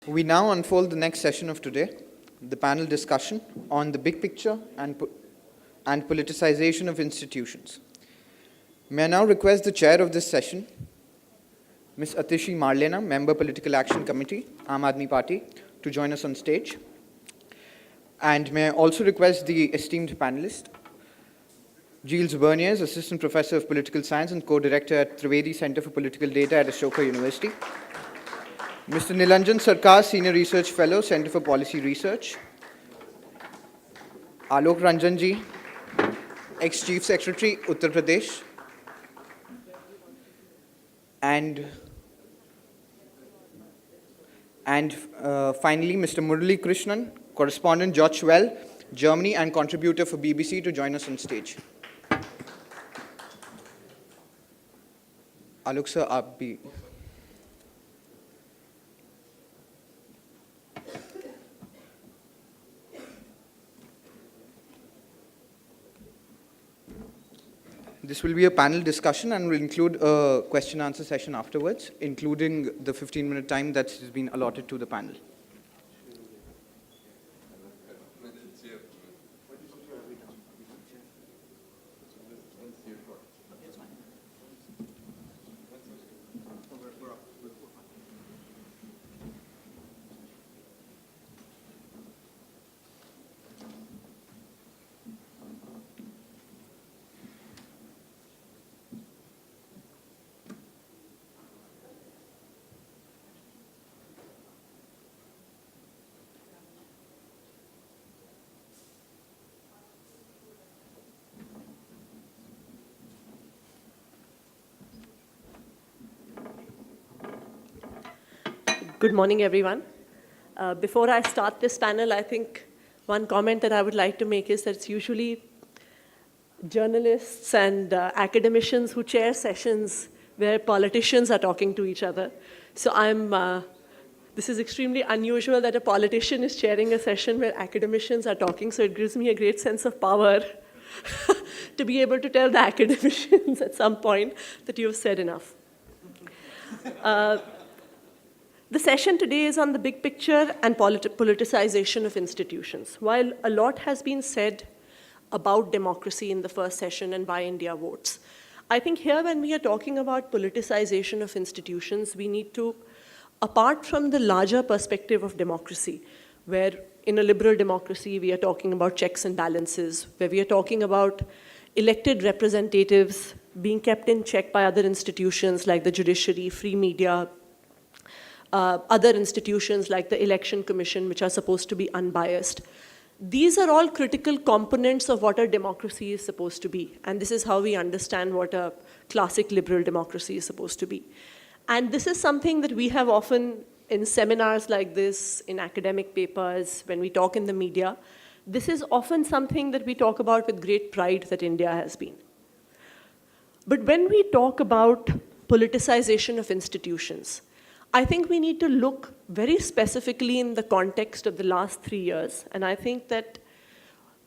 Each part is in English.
We now unfold the next session of today, the panel discussion on the big picture and politicization of institutions. May I now request the chair of this session, Ms. Atishi Marlena, Member Political Action Committee, Aam Aadmi Party, to join us on stage. And may I also request the esteemed panelist, Gilles Verniers, Assistant Professor of Political Science and Co-Director at Trivedi Center for Political Data at Ashoka University. Mr. Neelanjan, Sircar, Senior Research Fellow, Center for Policy Research. Alok Ranjan ji, Ex-Chief Secretary, Uttar Pradesh. And finally, Mr. Murali Krishnan, Correspondent, Deutsche Welle, Germany, and contributor for BBC, to join us on stage. Alok sir, aap bhi. This will be a panel discussion and will include a question-answer session afterwards, including the 15-minute time that has been allotted to the panel. Good morning, everyone. Before I start this panel, I think one comment that I would like to make is that it's usually journalists and academicians who chair sessions where politicians are talking to each other. So this is extremely unusual that a politician is chairing a session where academicians are talking, so it gives me a great sense of power to be able to tell the academicians at some point that you have said enough. The session today is on the big picture and politicization of institutions. While a lot has been said about democracy in the first session and why India votes, I think here when we are talking about politicization of institutions, we need to, apart from the larger perspective of democracy, where in a liberal democracy we are talking about checks and balances, where we are talking about elected representatives being kept in check by other institutions like the judiciary, free media, other institutions like the Election Commission, which are supposed to be unbiased. These are all critical components of what a democracy is supposed to be. And this is how we understand what a classic liberal democracy is supposed to be. And this is something that we have often in seminars like this, in academic papers, when we talk in the media. This is often something that we talk about with great pride that India has been. But when we talk about politicization of institutions, I think we need to look very specifically in the context of the last 3 years. And I think that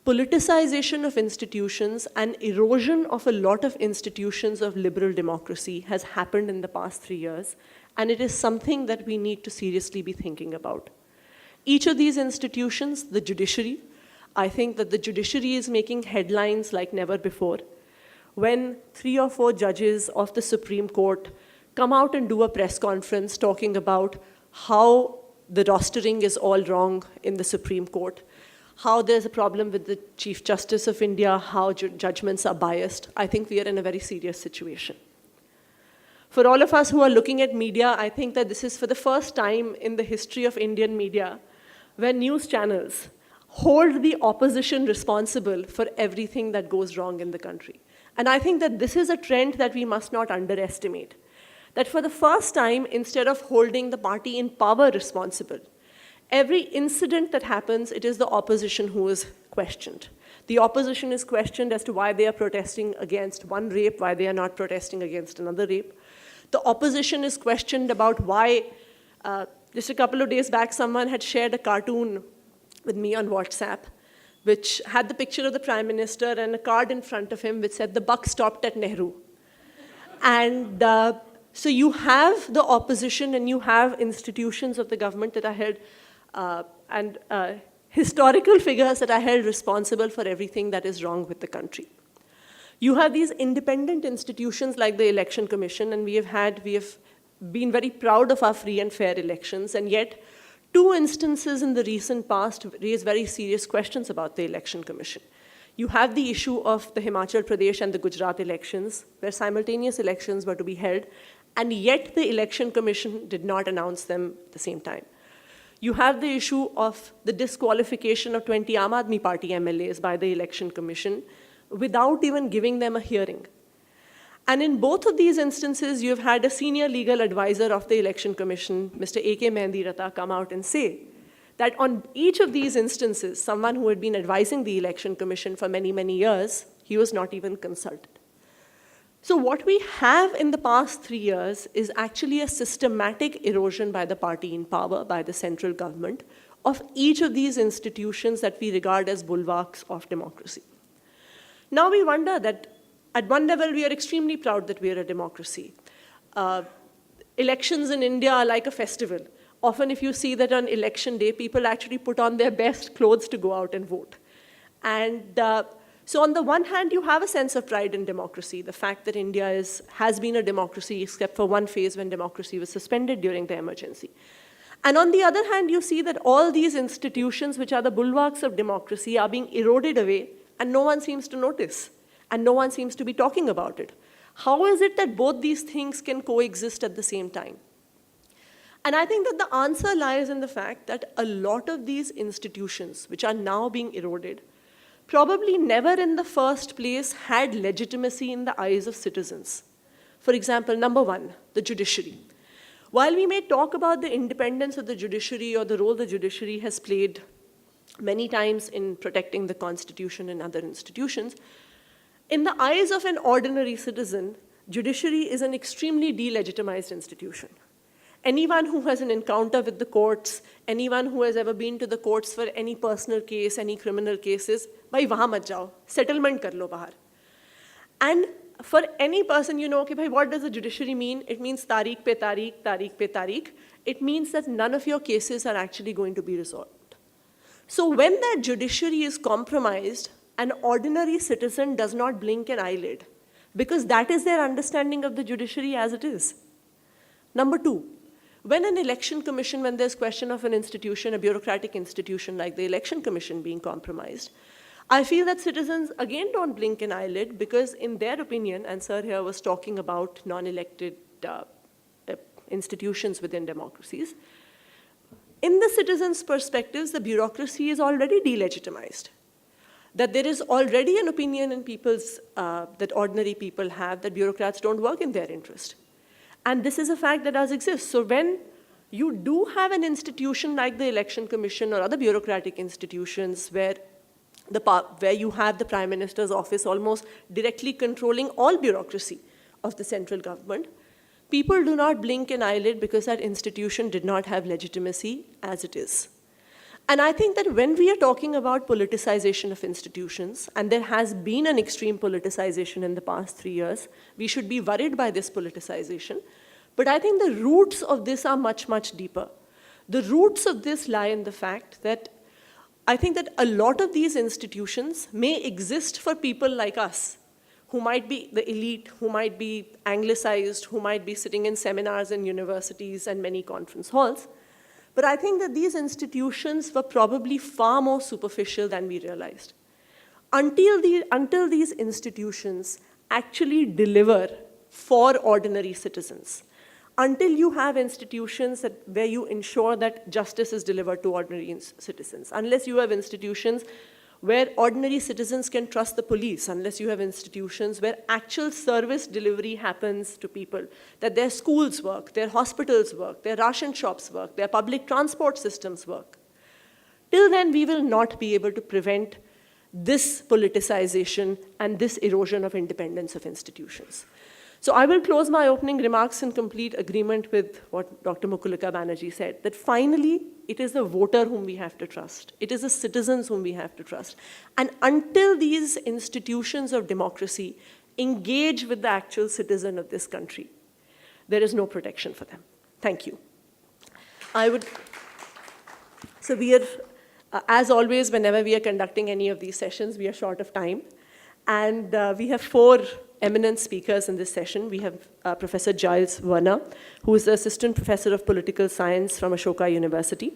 politicization of institutions and erosion of a lot of institutions of liberal democracy has happened in the past 3 years. And it is something that we need to seriously be thinking about. Each of these institutions, the judiciary, I think that the judiciary is making headlines like never before. When 3 or 4 judges of the Supreme Court come out and do a press conference talking about how the rostering is all wrong in the Supreme Court, how there's a problem with the Chief Justice of India, how judgments are biased, I think we are in a very serious situation. For all of us who are looking at media, I think that this is for the first time in the history of Indian media where news channels hold the opposition responsible for everything that goes wrong in the country. And I think that this is a trend that we must not underestimate. That for the first time, instead of holding the party in power responsible, every incident that happens, it is the opposition who is questioned. The opposition is questioned as to why they are protesting against one rape, why they are not protesting against another rape. The opposition is questioned about why, just a couple of days back, someone had shared a cartoon with me on WhatsApp, which had the picture of the Prime Minister and a card in front of him which said, "The buck stopped at Nehru." And So you have the opposition and you have institutions of the government that are held, and historical figures that are held responsible for everything that is wrong with the country. You have these independent institutions like the Election Commission, and we have been very proud of our free and fair elections, and yet 2 instances in the recent past raise very serious questions about the Election Commission. You have the issue of the Himachal Pradesh and the Gujarat elections, where simultaneous elections were to be held, and yet the Election Commission did not announce them at the same time. You have the issue of the disqualification of 20 Aam Aadmi Party MLAs by the Election Commission without even giving them a hearing. And in both of these instances, you've had a senior legal advisor of the Election Commission, Mr. A.K. Mehendirata, come out and say that on each of these instances, someone who had been advising the Election Commission for many, many years, he was not even consulted. So what we have in the past 3 years is actually a systematic erosion by the party in power, by the central government, of each of these institutions that we regard as bulwarks of democracy. Now we wonder that at one level we are extremely proud that we are a democracy. Elections in India are like a festival. Often if you see that on election day, people actually put on their best clothes to go out and vote. And so on the one hand, you have a sense of pride in democracy, the fact that India has been a democracy except for one phase when democracy was suspended during the emergency. And on the other hand, you see that all these institutions, which are the bulwarks of democracy, are being eroded away, and no one seems to notice, and no one seems to be talking about it. How is it that both these things can coexist at the same time? And I think that the answer lies in the fact that a lot of these institutions, which are now being eroded, probably never in the first place had legitimacy in the eyes of citizens. For example, number 1, the judiciary. While we may talk about the independence of the judiciary or the role the judiciary has played many times in protecting the Constitution and other institutions, in the eyes of an ordinary citizen, judiciary is an extremely delegitimized institution. Anyone who has an encounter with the courts, anyone who has ever been to the courts for any personal case, any criminal cases, bhai wahan mat jao, settlement kar lo bahar. And for any person, you know, okay, bhai, what does the judiciary mean? It means tariq pe tariq, tariq pe tariq. It means that none of your cases are actually going to be resolved. So when that judiciary is compromised, an ordinary citizen does not blink an eyelid, because that is their understanding of the judiciary as it is. Number 2, when an election commission, when there's question of an institution, a bureaucratic institution like the Election Commission being compromised, I feel that citizens again don't blink an eyelid, because in their opinion, and Sir here was talking about non-elected institutions within democracies, in the citizens' perspectives, the bureaucracy is already delegitimized. That there is already an opinion in people's, that ordinary people have, that bureaucrats don't work in their interest. And this is a fact that does exist. So when you do have an institution like the Election Commission or other bureaucratic institutions where you have the Prime Minister's office almost directly controlling all bureaucracy of the central government, people do not blink an eyelid because that institution did not have legitimacy as it is. And I think that when we are talking about politicization of institutions, and there has been an extreme politicization in the past 3 years, we should be worried by this politicization. But I think the roots of this are much, much deeper. The roots of this lie in the fact that I think that a lot of these institutions may exist for people like us, who might be the elite, who might be anglicized, who might be sitting in seminars in universities and many conference halls. But I think that these institutions were probably far more superficial than we realized. Until these institutions actually deliver for ordinary citizens, until you have institutions where you ensure that justice is delivered to ordinary citizens, unless you have institutions where ordinary citizens can trust the police, unless you have institutions where actual service delivery happens to people, that their schools work, their hospitals work, their ration shops work, their public transport systems work. Till then, we will not be able to prevent this politicization and this erosion of independence of institutions. So I will close my opening remarks in complete agreement with what Dr. Mukulika Banerjee said, that finally, it is the voter whom we have to trust. It is the citizens whom we have to trust. And until these institutions of democracy engage with the actual citizen of this country, there is no protection for them. Thank you. So we are, as always, whenever we are conducting any of these sessions, we are short of time. And we have 4 eminent speakers in this session. We have Professor Gilles Verniers, who is the Assistant Professor of Political Science from Ashoka University.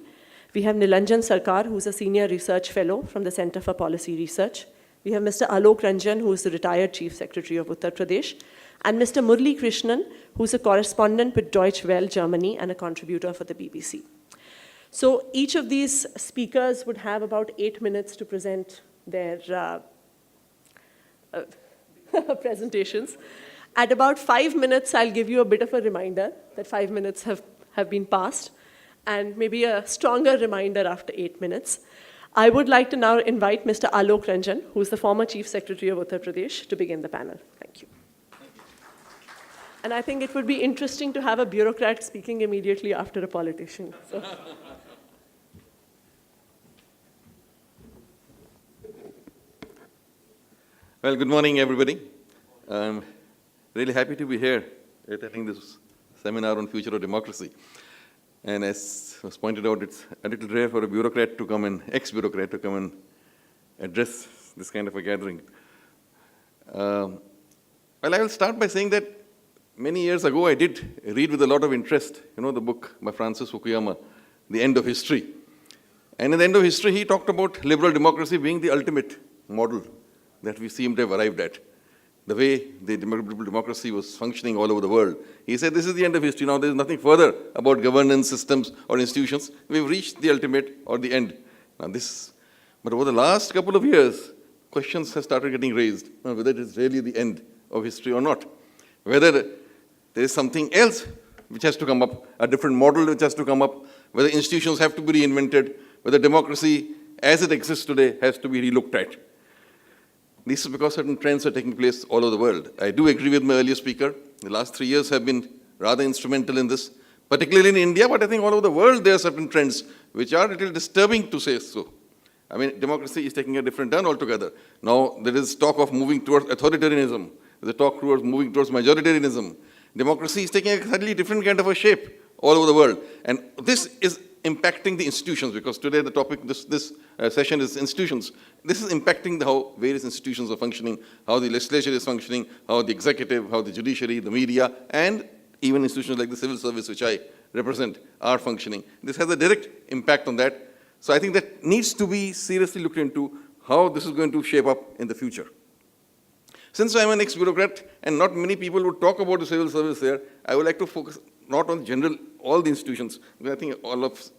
We have Neelanjan Sircar, who is a Senior Research Fellow from the Center for Policy Research. We have Mr. Alok Ranjan, who is the retired Chief Secretary of Uttar Pradesh. And Mr. Murali Krishnan, who is a correspondent with Deutsche Welle, Germany, and a contributor for the BBC. So each of these speakers would have about 8 minutes to present their presentations. At about 5 minutes, I'll give you a bit of a reminder that 5 minutes have been passed, and maybe a stronger reminder after 8 minutes. I would like to now invite Mr. Alok Ranjan, who is the former Chief Secretary of Uttar Pradesh, to begin the panel. Thank you. And I think it would be interesting to have a bureaucrat speaking immediately after a politician. So. Well, good morning, everybody. I'm really happy to be here attending this seminar on future of democracy. And as was pointed out, it's a little rare for a bureaucrat to come in, ex-bureaucrat to come and address this kind of a gathering. Well, I will start by saying that many years ago, I did read with a lot of interest, the book by Francis Fukuyama, The End of History. And in The End of History, he talked about liberal democracy being the ultimate model that we seem to have arrived at. The way the liberal democracy was functioning all over the world. He said, this is the end of history. Now there is nothing further about governance systems or institutions. We've reached the ultimate or the end. But over the last couple of years, questions have started getting raised on whether it is really the end of history or not. Whether there is something else which has to come up, a different model which has to come up, whether institutions have to be reinvented, whether democracy as it exists today has to be relooked at. This is because certain trends are taking place all over the world. I do agree with my earlier speaker. The last 3 years have been rather instrumental in this, particularly in India, but I think all over the world there are certain trends which are a little disturbing to say so. I mean, democracy is taking a different turn altogether. Now, there is talk of moving towards authoritarianism. There's a talk towards moving towards majoritarianism. Democracy is taking a slightly different kind of a shape all over the world. And this is impacting the institutions, because today the topic, this session is institutions. This is impacting how various institutions are functioning, how the legislature is functioning, how the executive, how the judiciary, the media, and even institutions like the civil service, which I represent, are functioning. This has a direct impact on that. So I think that needs to be seriously looked into how this is going to shape up in the future. Since I'm an ex-bureaucrat and not many people would talk about the civil service here, I would like to focus not on general, all the institutions. I think all of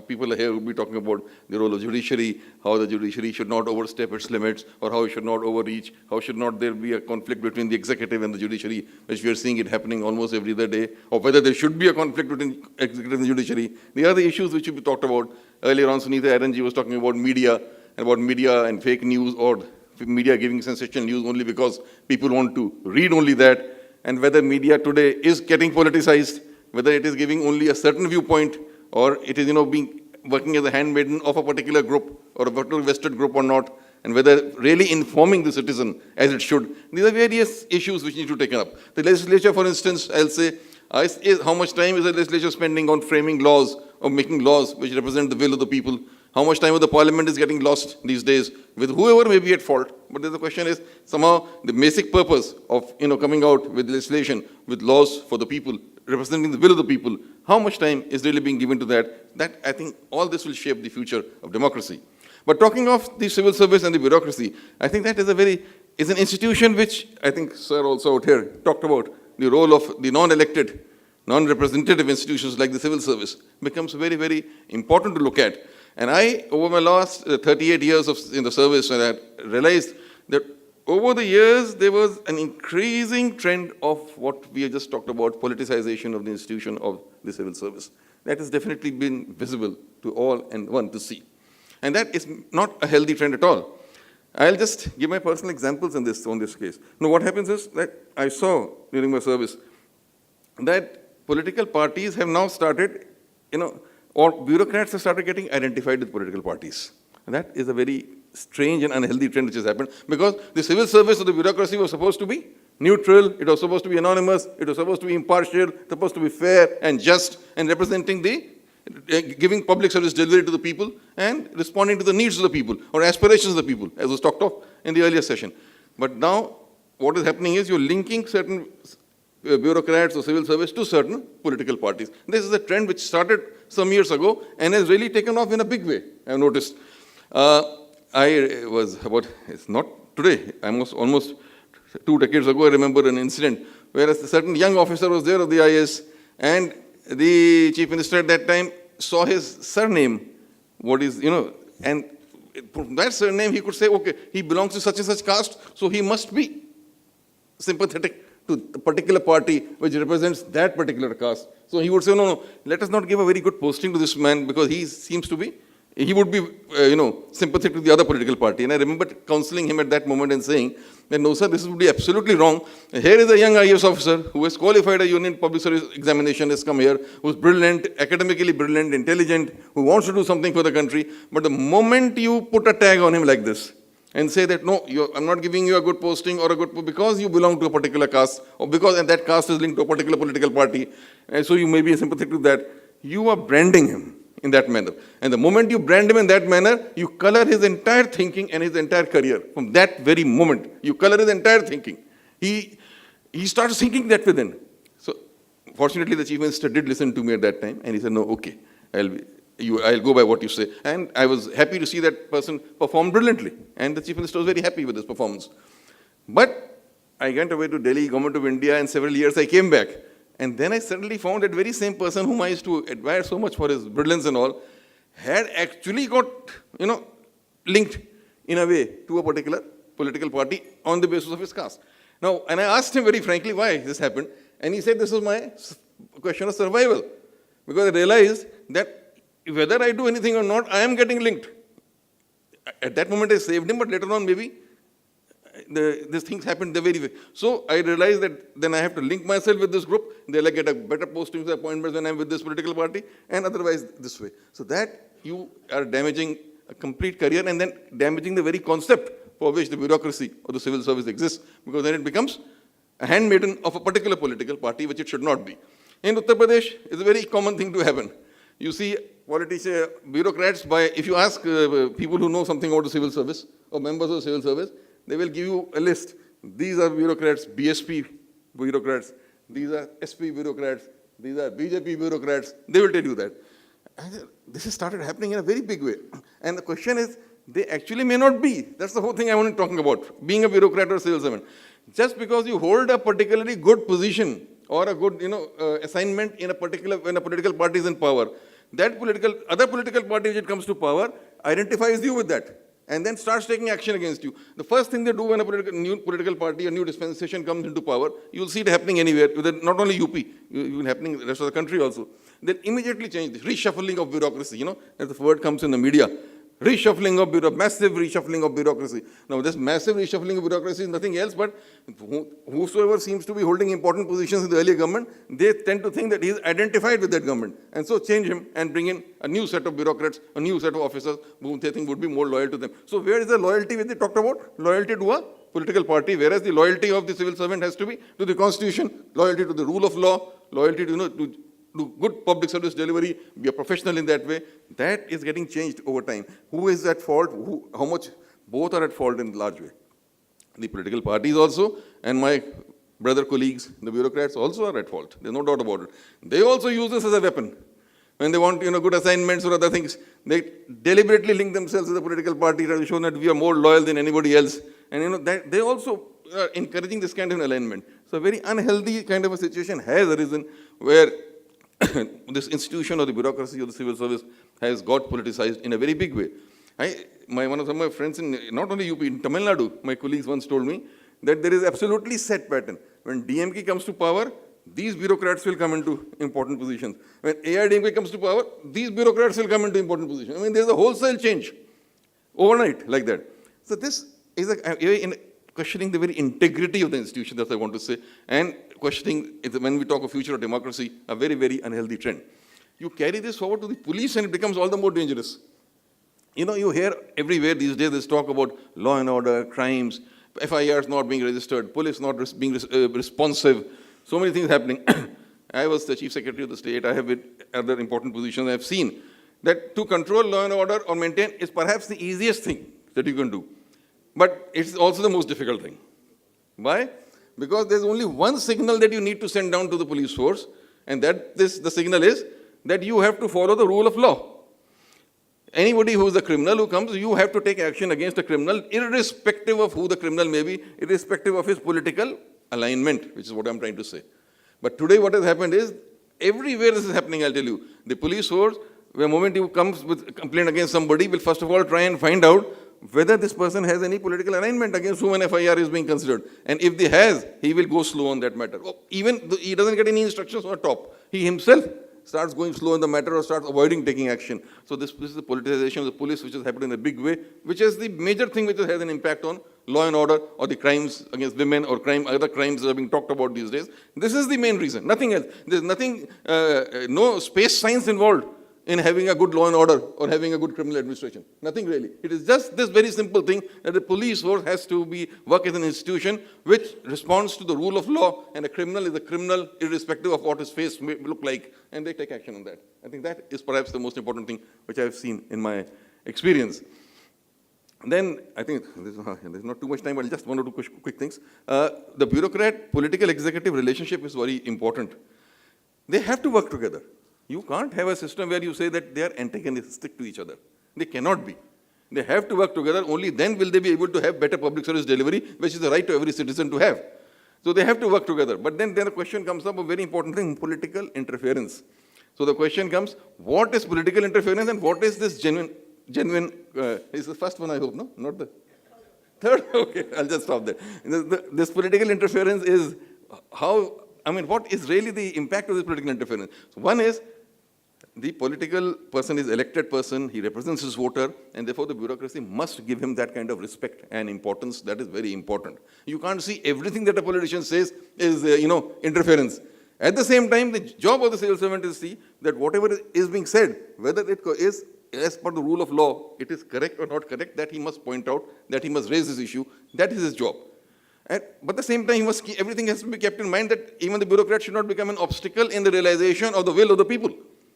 people here will be talking about the role of judiciary, how the judiciary should not overstep its limits, or how it should not overreach, how should not there be a conflict between the executive and the judiciary, which we are seeing it happening almost every other day, or whether there should be a conflict between executive and judiciary. The other issues which we talked about earlier on, Sunita Aranji was talking about media and fake news, or media giving sensational news only because people want to read only that, and whether media today is getting politicized, whether it is giving only a certain viewpoint, or it is working as a handmaiden of a particular group or a particular vested group or not, and whether really informing the citizen as it should. These are various issues which need to be taken up. The legislature, for instance, I'll say, how much time is the legislature spending on framing laws or making laws which represent the will of the people? How much time of the parliament is getting lost these days with whoever may be at fault? But the question is, somehow the basic purpose of coming out with legislation, with laws for the people, representing the will of the people, how much time is really being given to that? That, I think, all this will shape the future of democracy. But talking of the civil service and the bureaucracy, I think that is an institution which, I think Sir also out here talked about, the role of the non-elected, non-representative institutions like the civil service becomes very, very important to look at. And I, over my last 38 years in the service, I realized that over the years, there was an increasing trend of what we have just talked about, politicization of the institution of the civil service. That has definitely been visible to all and one to see. And that is not a healthy trend at all. I'll just give my personal examples on this case. Now, what happens is that I saw during my service that political parties have now started, or bureaucrats have started getting identified with political parties. And that is a very strange and unhealthy trend which has happened, because the civil service or the bureaucracy was supposed to be neutral, it was supposed to be anonymous, it was supposed to be impartial, it was supposed to be fair and just and representing giving public service delivery to the people and responding to the needs of the people or aspirations of the people, as was talked of in the earlier session. But now, what is happening is you're linking certain bureaucrats or civil service to certain political parties. This is a trend which started some years ago and has really taken off in a big way, I've noticed. It's not today, almost 2 decades ago, I remember an incident where a certain young officer was there of the IS and the chief minister at that time saw his surname, and from that surname he could say, okay, he belongs to such and such caste, so he must be sympathetic to the particular party which represents that particular caste. So he would say, no, let us not give a very good posting to this man because he would be, sympathetic to the other political party. And I remember counseling him at that moment and saying that, no, sir, this would be absolutely wrong. Here is a young IAS officer who has qualified a union public service examination, has come here, who's brilliant, academically brilliant, intelligent, who wants to do something for the country. But the moment you put a tag on him like this and say that, no, I'm not giving you a good posting or because you belong to a particular caste or and that caste is linked to a particular political party, and so you may be sympathetic to that, you are branding him in that manner. And the moment you brand him in that manner, you color his entire thinking and his entire career. From that very moment, you color his entire thinking. He starts thinking that within. So, fortunately, the chief minister did listen to me at that time, and he said, no, okay, I'll go by what you say. And I was happy to see that person perform brilliantly. And the chief minister was very happy with his performance. But I went away to Delhi, Government of India, and several years I came back. And then I suddenly found that very same person whom I used to admire so much for his brilliance and all, had actually got, linked in a way to a particular political party on the basis of his caste. Now, and I asked him very frankly why this happened, and he said this was my question of survival. Because I realized that whether I do anything or not, I am getting linked. At that moment I saved him, but later on maybe these things happened the very way. So I realized that then I have to link myself with this group. They'll get a better postings or appointments when I'm with this political party, and otherwise this way. So that you are damaging a complete career and then damaging the very concept for which the bureaucracy or the civil service exists, because then it becomes a handmaiden of a particular political party, which it should not be. In Uttar Pradesh, it's a very common thing to happen. You see politicians, bureaucrats, if you ask people who know something about the civil service or members of the civil service, they will give you a list. These are bureaucrats, BSP bureaucrats, these are SP bureaucrats, these are BJP bureaucrats. They will tell you that. And this has started happening in a very big way. And the question is, they actually may not be. That's the whole thing I want to talk about, being a bureaucrat or civil servant. Just because you hold a particularly good position or a good assignment in when a political party is in power, that other political party which it comes to power identifies you with that and then starts taking action against you. The first thing they do when a new political party, a new dispensation comes into power, you'll see it happening anywhere, not only UP, even happening in the rest of the country also. They'll immediately change this, reshuffling of bureaucracy, as the word comes in the media. Reshuffling of massive reshuffling of bureaucracy. Now, this massive reshuffling of bureaucracy is nothing else but whosoever seems to be holding important positions in the earlier government, they tend to think that he is identified with that government. And so change him and bring in a new set of bureaucrats, a new set of officers whom they think would be more loyal to them. So where is the loyalty which they talked about? Loyalty to a political party, whereas the loyalty of the civil servant has to be to the constitution, loyalty to the rule of law, loyalty to, to do good public service delivery, be a professional in that way. That is getting changed over time. Who is at fault? How much? Both are at fault in a large way. The political parties also, and my brother colleagues, the bureaucrats also are at fault. There's no doubt about it. They also use this as a weapon. When they want, good assignments or other things, they deliberately link themselves to the political party to show that we are more loyal than anybody else. And that they also are encouraging this kind of alignment. So a very unhealthy kind of a situation has arisen where this institution or the bureaucracy or the civil service has got politicized in a very big way. One of my friends in not only UP, in Tamil Nadu, my colleagues once told me that there is absolutely set pattern. When DMK comes to power, these bureaucrats will come into important positions. When AIDMK comes to power, these bureaucrats will come into important positions. There's a wholesale change overnight like that. So this is questioning the very integrity of the institution, that I want to say, and questioning, when we talk of future of democracy, a very, very unhealthy trend. You carry this forward to the police and it becomes all the more dangerous. You hear everywhere these days this talk about law and order, crimes, FIRs not being registered, police not being responsive, so many things happening. I was the chief secretary of the state. I have been other important positions. I have seen that to control law and order or maintain is perhaps the easiest thing that you can do. But it's also the most difficult thing. Why? Because there's only one signal that you need to send down to the police force, and the signal is that you have to follow the rule of law. Anybody who is a criminal who comes, you have to take action against a criminal, irrespective of who the criminal may be, irrespective of his political alignment, which is what I'm trying to say. But today what has happened is, everywhere this is happening, I'll tell you. The police force, the moment you comes with a complaint against somebody, will first of all try and find out whether this person has any political alignment against whom an FIR is being considered. And if he has, he will go slow on that matter. Even though he doesn't get any instructions from the top. He himself starts going slow on the matter or starts avoiding taking action. So this is the politicization of the police, which has happened in a big way, which is the major thing which has an impact on law and order or the crimes against women or other crimes that are being talked about these days. This is the main reason, nothing else. There's nothing, no space science involved in having a good law and order or having a good criminal administration. Nothing really. It is just this very simple thing that the police force has to work as an institution which responds to the rule of law, and a criminal is a criminal irrespective of what his face may look like, and they take action on that. I think that is perhaps the most important thing which I have seen in my experience. Then, I think there's not too much time, but just one or two quick things. The bureaucrat-political executive relationship is very important. They have to work together. You can't have a system where you say that they are antagonistic to each other. They cannot be. They have to work together. Only then will they be able to have better public service delivery, which is the right to every citizen to have. So they have to work together. But then the question comes up, a very important thing, political interference. So the question comes, what is political interference and what is this genuine, is the first one, I hope, no? Not the third? Okay, I'll just stop there. This political interference is what is really the impact of this political interference? So one is, the political person is elected person, he represents his voter, and therefore the bureaucracy must give him that kind of respect and importance. That is very important. You can't see everything that a politician says is, interference. At the same time, the job of the civil servant is to see that whatever is being said, whether it is as per the rule of law, it is correct or not correct, that he must point out, that he must raise this issue. That is his job. But at the same time, everything has to be kept in mind that even the bureaucrat should not become an obstacle in the realization of the will of the people.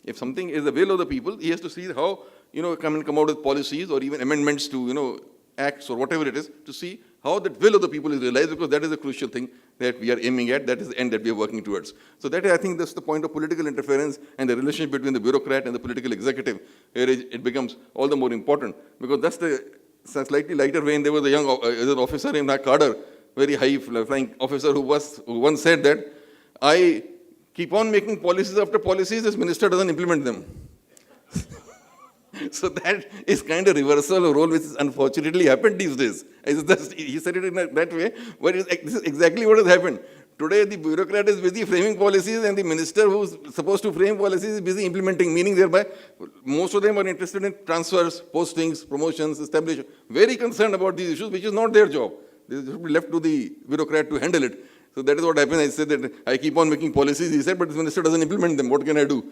If something is the will of the people, he has to see how, come out with policies or even amendments to, acts or whatever it is, to see how that will of the people is realized, because that is a crucial thing that we are aiming at, that is the end that we are working towards. So that, I think, that's the point of political interference and the relationship between the bureaucrat and the political executive, where it becomes all the more important, because that's the slightly lighter vein. There was a young officer named Kader, very high-flying officer, who once said that, I keep on making policies after policies, this minister doesn't implement them. So that is kind of reversal of role, which has unfortunately happened these days. He said it in that way, but this is exactly what has happened. Today, the bureaucrat is busy framing policies, and the minister who's supposed to frame policies is busy implementing, meaning thereby most of them are interested in transfers, postings, promotions, establishment, very concerned about these issues, which is not their job. This should be left to the bureaucrat to handle it. So that is what happened. I said that I keep on making policies, he said, but the minister doesn't implement them. What can I do?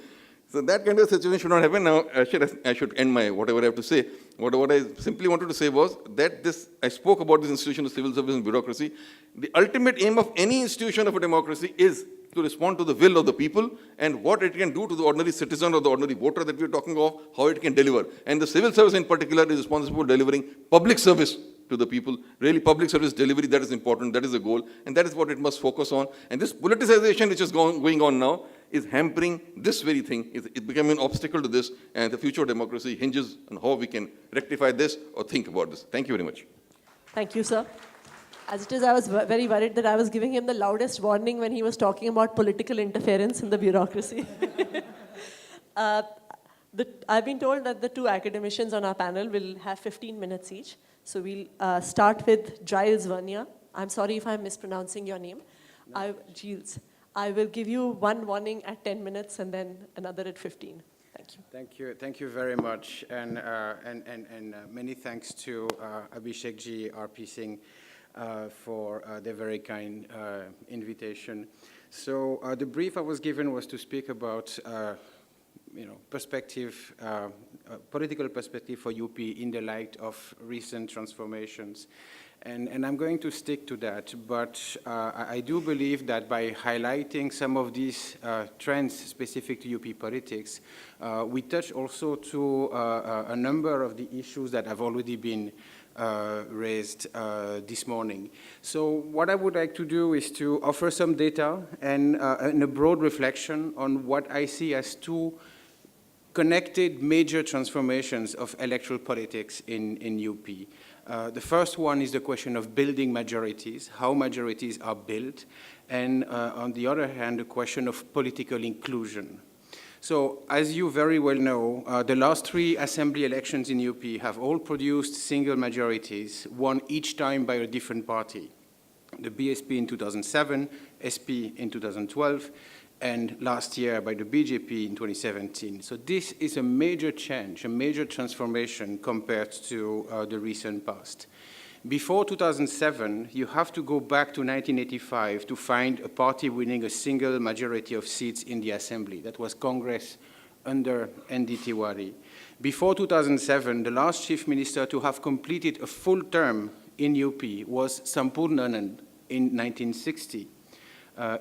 So that kind of situation should not happen. Now, I should end my whatever I have to say. What I simply wanted to say was that I spoke about this institution of civil service and bureaucracy. The ultimate aim of any institution of a democracy is to respond to the will of the people and what it can do to the ordinary citizen or the ordinary voter that we are talking of, how it can deliver. And the civil service in particular is responsible for delivering public service to the people. Really, public service delivery, that is important, that is the goal, and that is what it must focus on. And this politicization which is going on now is hampering this very thing. It's becoming an obstacle to this, and the future of democracy hinges on how we can rectify this or think about this. Thank you very much. Thank you, sir. As it is, I was very worried that I was giving him the loudest warning when he was talking about political interference in the bureaucracy. I've been told that the two academicians on our panel will have 15 minutes each. So we'll start with Gilles Verniers. I'm sorry if I'm mispronouncing your name. No. Gilles. I will give you one warning at 10 minutes and then another at 15. Thank you. Thank you. Thank you very much. And many thanks to Abhishek ji, RP Singh, for their very kind invitation. So the brief I was given was to speak about perspective, political perspective for UP in the light of recent transformations. And I'm going to stick to that, but I do believe that by highlighting some of these trends specific to UP politics, we touch also to a number of the issues that have already been raised this morning. So what I would like to do is to offer some data and a broad reflection on what I see as two connected major transformations of electoral politics in UP. The first one is the question of building majorities, how majorities are built, and on the other hand, the question of political inclusion. So, as you very well know, the last 3 assembly elections in UP have all produced single majorities, won each time by a different party. The BSP in 2007, SP in 2012, and last year by the BJP in 2017. So this is a major change, a major transformation compared to the recent past. Before 2007, you have to go back to 1985 to find a party winning a single majority of seats in the assembly. That was Congress under ND Tiwari. Before 2007, the last chief minister to have completed a full term in UP was Sampurnanand in 1960.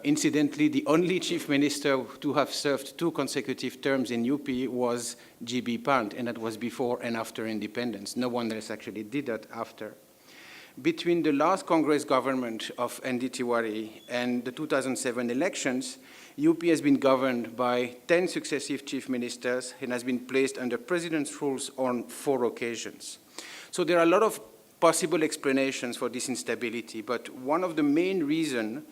Incidentally, the only chief minister to have served 2 consecutive terms in UP was G.B. Pant, and that was before and after independence. No one else actually did that after. Between the last Congress government of ND Tiwari and the 2007 elections, UP has been governed by 10 successive chief ministers and has been placed under president's rules on 4 occasions. So there are a lot of possible explanations for this instability, but one of the main reasons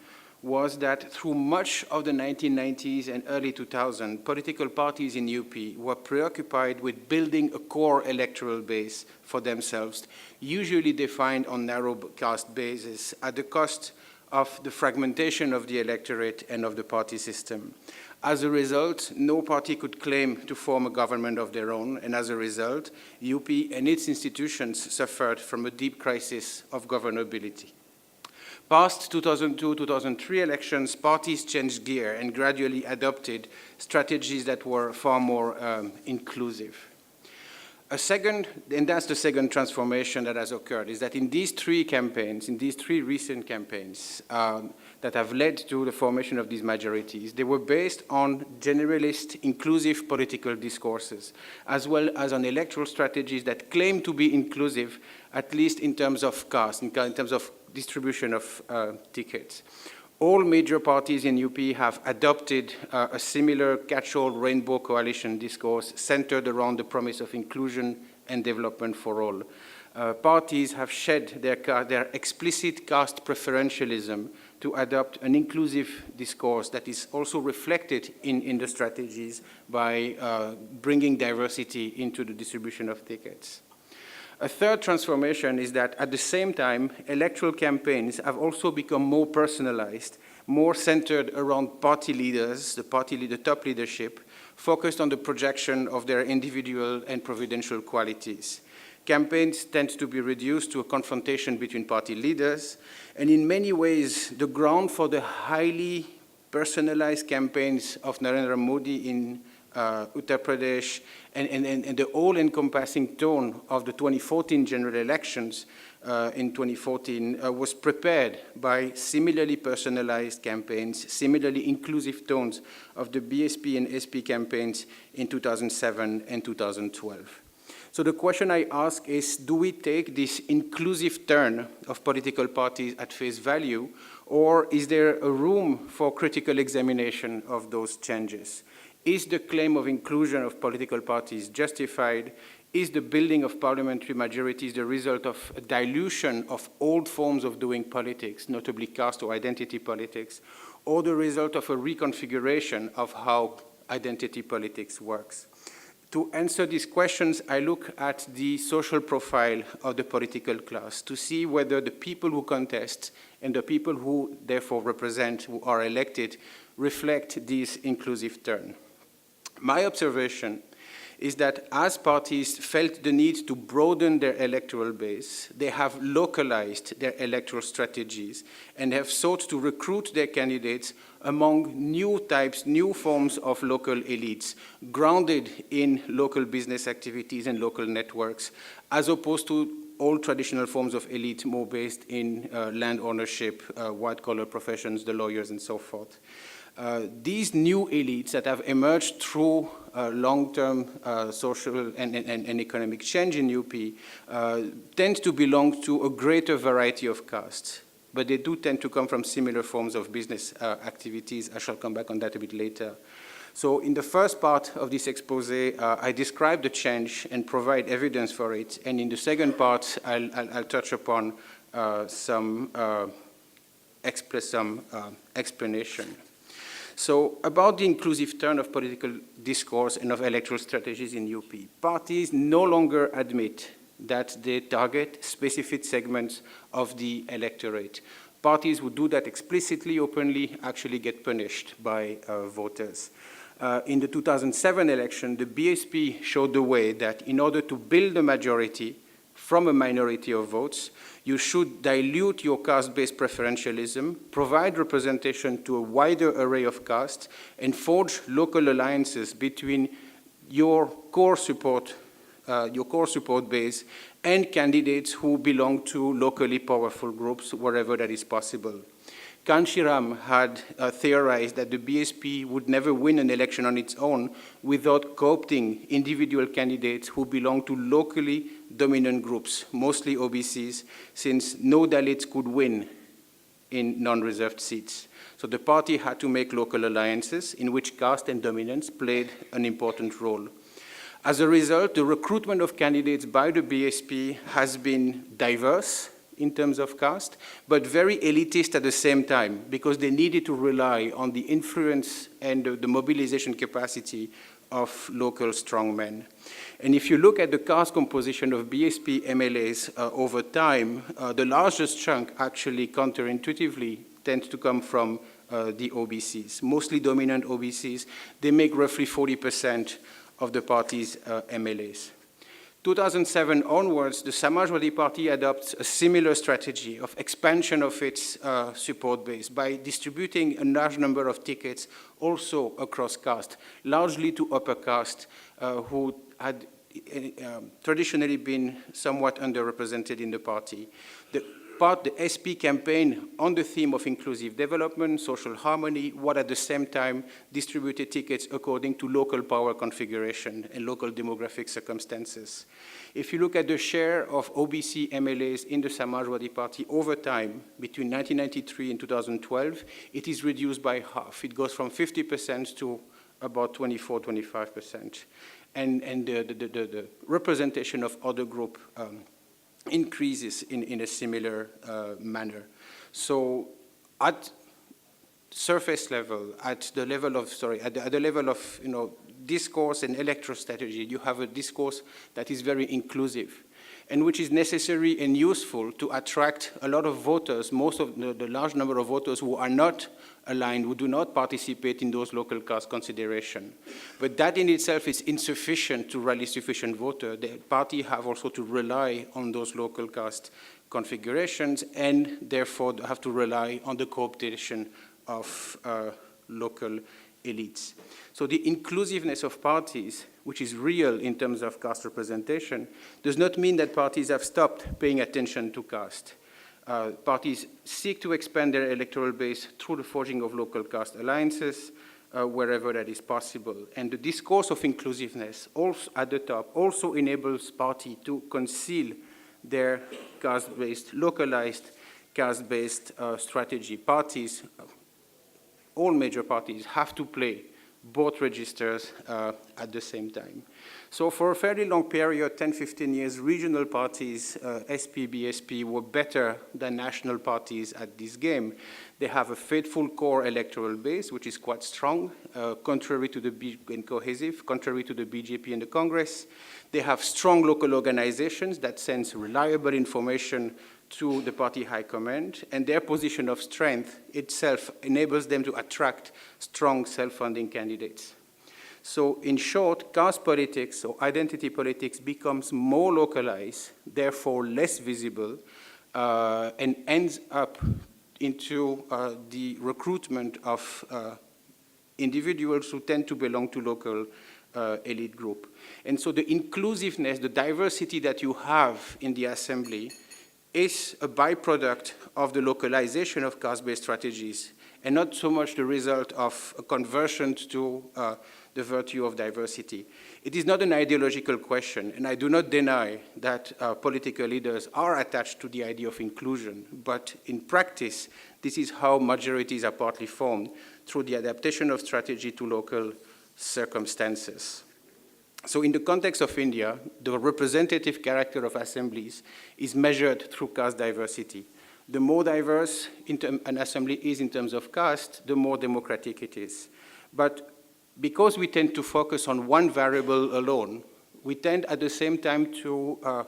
was that through much of the 1990s and early 2000s, political parties in UP were preoccupied with building a core electoral base for themselves, usually defined on narrow caste basis, at the cost of the fragmentation of the electorate and of the party system. As a result, no party could claim to form a government of their own, and as a result, UP and its institutions suffered from a deep crisis of governability. Past 2002-2003 elections, parties changed gear and gradually adopted strategies that were far more inclusive. And that's the second transformation that has occurred, is that in these 3 campaigns, in these 3 recent campaigns that have led to the formation of these majorities, they were based on generalist, inclusive political discourses, as well as on electoral strategies that claim to be inclusive, at least in terms of caste, in terms of distribution of tickets. All major parties in UP have adopted a similar catch-all rainbow coalition discourse centered around the promise of inclusion and development for all. Parties have shed their explicit caste preferentialism to adopt an inclusive discourse that is also reflected in the strategies by bringing diversity into the distribution of tickets. A third transformation is that at the same time, electoral campaigns have also become more personalized, more centered around party leaders, the top leadership, focused on the projection of their individual and providential qualities. Campaigns tend to be reduced to a confrontation between party leaders, and in many ways, the ground for the highly personalized campaigns of Narendra Modi in Uttar Pradesh and the all-encompassing tone of the 2014 general elections in 2014 was prepared by similarly personalized campaigns, similarly inclusive tones of the BSP and SP campaigns in 2007 and 2012. So the question I ask is, do we take this inclusive turn of political parties at face value, or is there a room for critical examination of those changes? Is the claim of inclusion of political parties justified? Is the building of parliamentary majorities the result of a dilution of old forms of doing politics, notably caste or identity politics, or the result of a reconfiguration of how identity politics works? To answer these questions, I look at the social profile of the political class to see whether the people who contest and the people who therefore represent, who are elected, reflect this inclusive turn. My observation is that as parties felt the need to broaden their electoral base, they have localized their electoral strategies and have sought to recruit their candidates among new types, new forms of local elites, grounded in local business activities and local networks, as opposed to old traditional forms of elite more based in land ownership, white-collar professions, the lawyers, and so forth. These new elites that have emerged through long-term social and economic change in UP tend to belong to a greater variety of castes, but they do tend to come from similar forms of business activities. I shall come back on that a bit later. So in the first part of this expose, I describe the change and provide evidence for it, and in the second part, I'll touch upon some explanation. So about the inclusive turn of political discourse and of electoral strategies in UP, parties no longer admit that they target specific segments of the electorate. Parties who do that explicitly, openly, actually get punished by voters. In the 2007 election, the BSP showed the way that in order to build a majority from a minority of votes, you should dilute your caste-based preferentialism, provide representation to a wider array of castes, and forge local alliances between your core support base and candidates who belong to locally powerful groups wherever that is possible. Kanshiram had theorized that the BSP would never win an election on its own without co-opting individual candidates who belong to locally dominant groups, mostly OBCs, since no Dalits could win in non-reserved seats. So the party had to make local alliances in which caste and dominance played an important role. As a result, the recruitment of candidates by the BSP has been diverse in terms of caste, but very elitist at the same time, because they needed to rely on the influence and the mobilization capacity of local strongmen. And if you look at the caste composition of BSP MLAs over time, the largest chunk actually counterintuitively tends to come from the OBCs, mostly dominant OBCs. They make roughly 40% of the party's MLAs. 2007 onwards, the Samajwadi Party adopts a similar strategy of expansion of its support base by distributing a large number of tickets also across caste, largely to upper caste who had traditionally been somewhat underrepresented in the party. The SP campaign on the theme of inclusive development, social harmony, while at the same time distributed tickets according to local power configuration and local demographic circumstances. If you look at the share of OBC MLAs in the Samajwadi Party over time, between 1993 and 2012, it is reduced by half. It goes from 50% to about 24, 25%. And the representation of other group increases in a similar manner. So at surface level, at the level of discourse and electoral strategy, you have a discourse that is very inclusive and which is necessary and useful to attract a lot of voters, most of the large number of voters who are not aligned, who do not participate in those local caste considerations. But that in itself is insufficient to rally sufficient voters. The party have also to rely on those local caste configurations and therefore have to rely on the cooptation of local elites. So the inclusiveness of parties, which is real in terms of caste representation, does not mean that parties have stopped paying attention to caste. Parties seek to expand their electoral base through the forging of local caste alliances wherever that is possible. And the discourse of inclusiveness also at the top also enables parties to conceal their caste-based, localized caste-based strategy. Parties, all major parties, have to play both registers at the same time. So for a fairly long period, 10, 15 years, regional parties, SP, BSP, were better than national parties at this game. They have a faithful core electoral base, which is quite strong, contrary to and cohesive, contrary to the BJP and the Congress. They have strong local organizations that send reliable information to the party high command, and their position of strength itself enables them to attract strong self-funding candidates. So in short, caste politics or identity politics becomes more localized, therefore less visible, and ends up into the recruitment of individuals who tend to belong to local elite group. And so the inclusiveness, the diversity that you have in the assembly is a byproduct of the localization of caste-based strategies, and not so much the result of a conversion to the virtue of diversity. It is not an ideological question, and I do not deny that political leaders are attached to the idea of inclusion, but in practice, this is how majorities are partly formed, through the adaptation of strategy to local circumstances. So in the context of India, the representative character of assemblies is measured through caste diversity. The more diverse an assembly is in terms of caste, the more democratic it is. But because we tend to focus on one variable alone, we tend at the same time to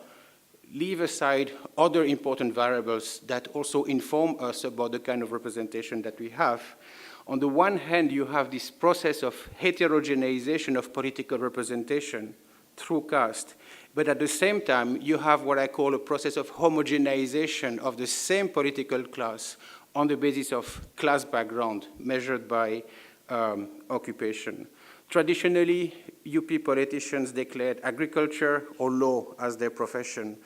leave aside other important variables that also inform us about the kind of representation that we have. On the one hand, you have this process of heterogeneization of political representation through caste, but at the same time, you have what I call a process of homogenization of the same political class on the basis of class background measured by occupation. Traditionally, UP politicians declared agriculture or law as their profession,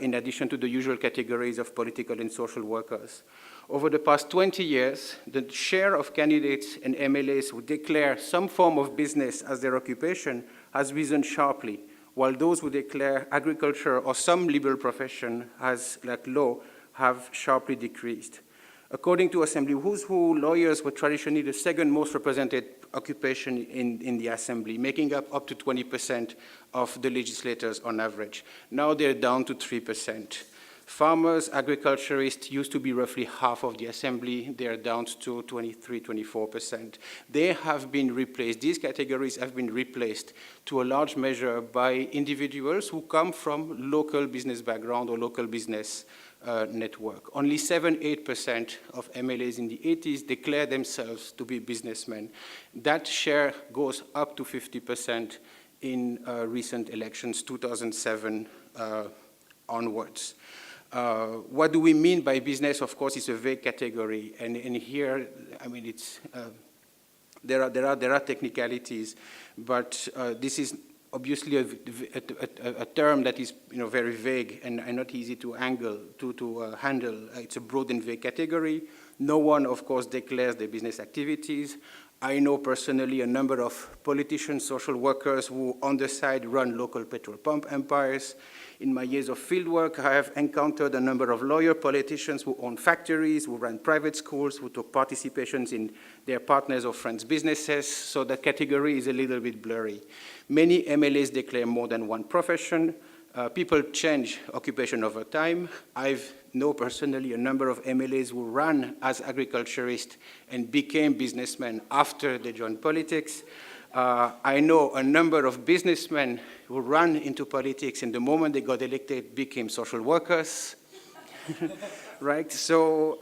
in addition to the usual categories of political and social workers. Over the past 20 years, the share of candidates and MLAs who declare some form of business as their occupation has risen sharply, while those who declare agriculture or some liberal profession as like law have sharply decreased. According to Assembly Who's Who, lawyers were traditionally the second most represented occupation in the Assembly, making up to 20% of the legislators on average. Now they're down to 3%. Farmers, agriculturists used to be roughly half of the Assembly. They're down to 23, 24%. They have been replaced, these categories have been replaced to a large measure by individuals who come from local business background or local business network. Only 7-8% of MLAs in the 80s declare themselves to be businessmen. That share goes up to 50% in recent elections, 2007 onwards. What do we mean by business? Of course, it's a vague category, and here, I mean, it's there are technicalities, but this is obviously a term that is very vague and not easy to handle. It's a broad and vague category. No one, of course, declares their business activities. I know personally a number of politicians, social workers who on the side run local petrol pump empires. In my years of fieldwork, I have encountered a number of lawyer politicians who own factories, who run private schools, who took participations in their partners or friends' businesses, so the category is a little bit blurry. Many MLAs declare more than one profession. People change occupation over time. I know personally a number of MLAs who ran as agriculturists and became businessmen after they joined politics. I know a number of businessmen who ran into politics and the moment they got elected became social workers, right? So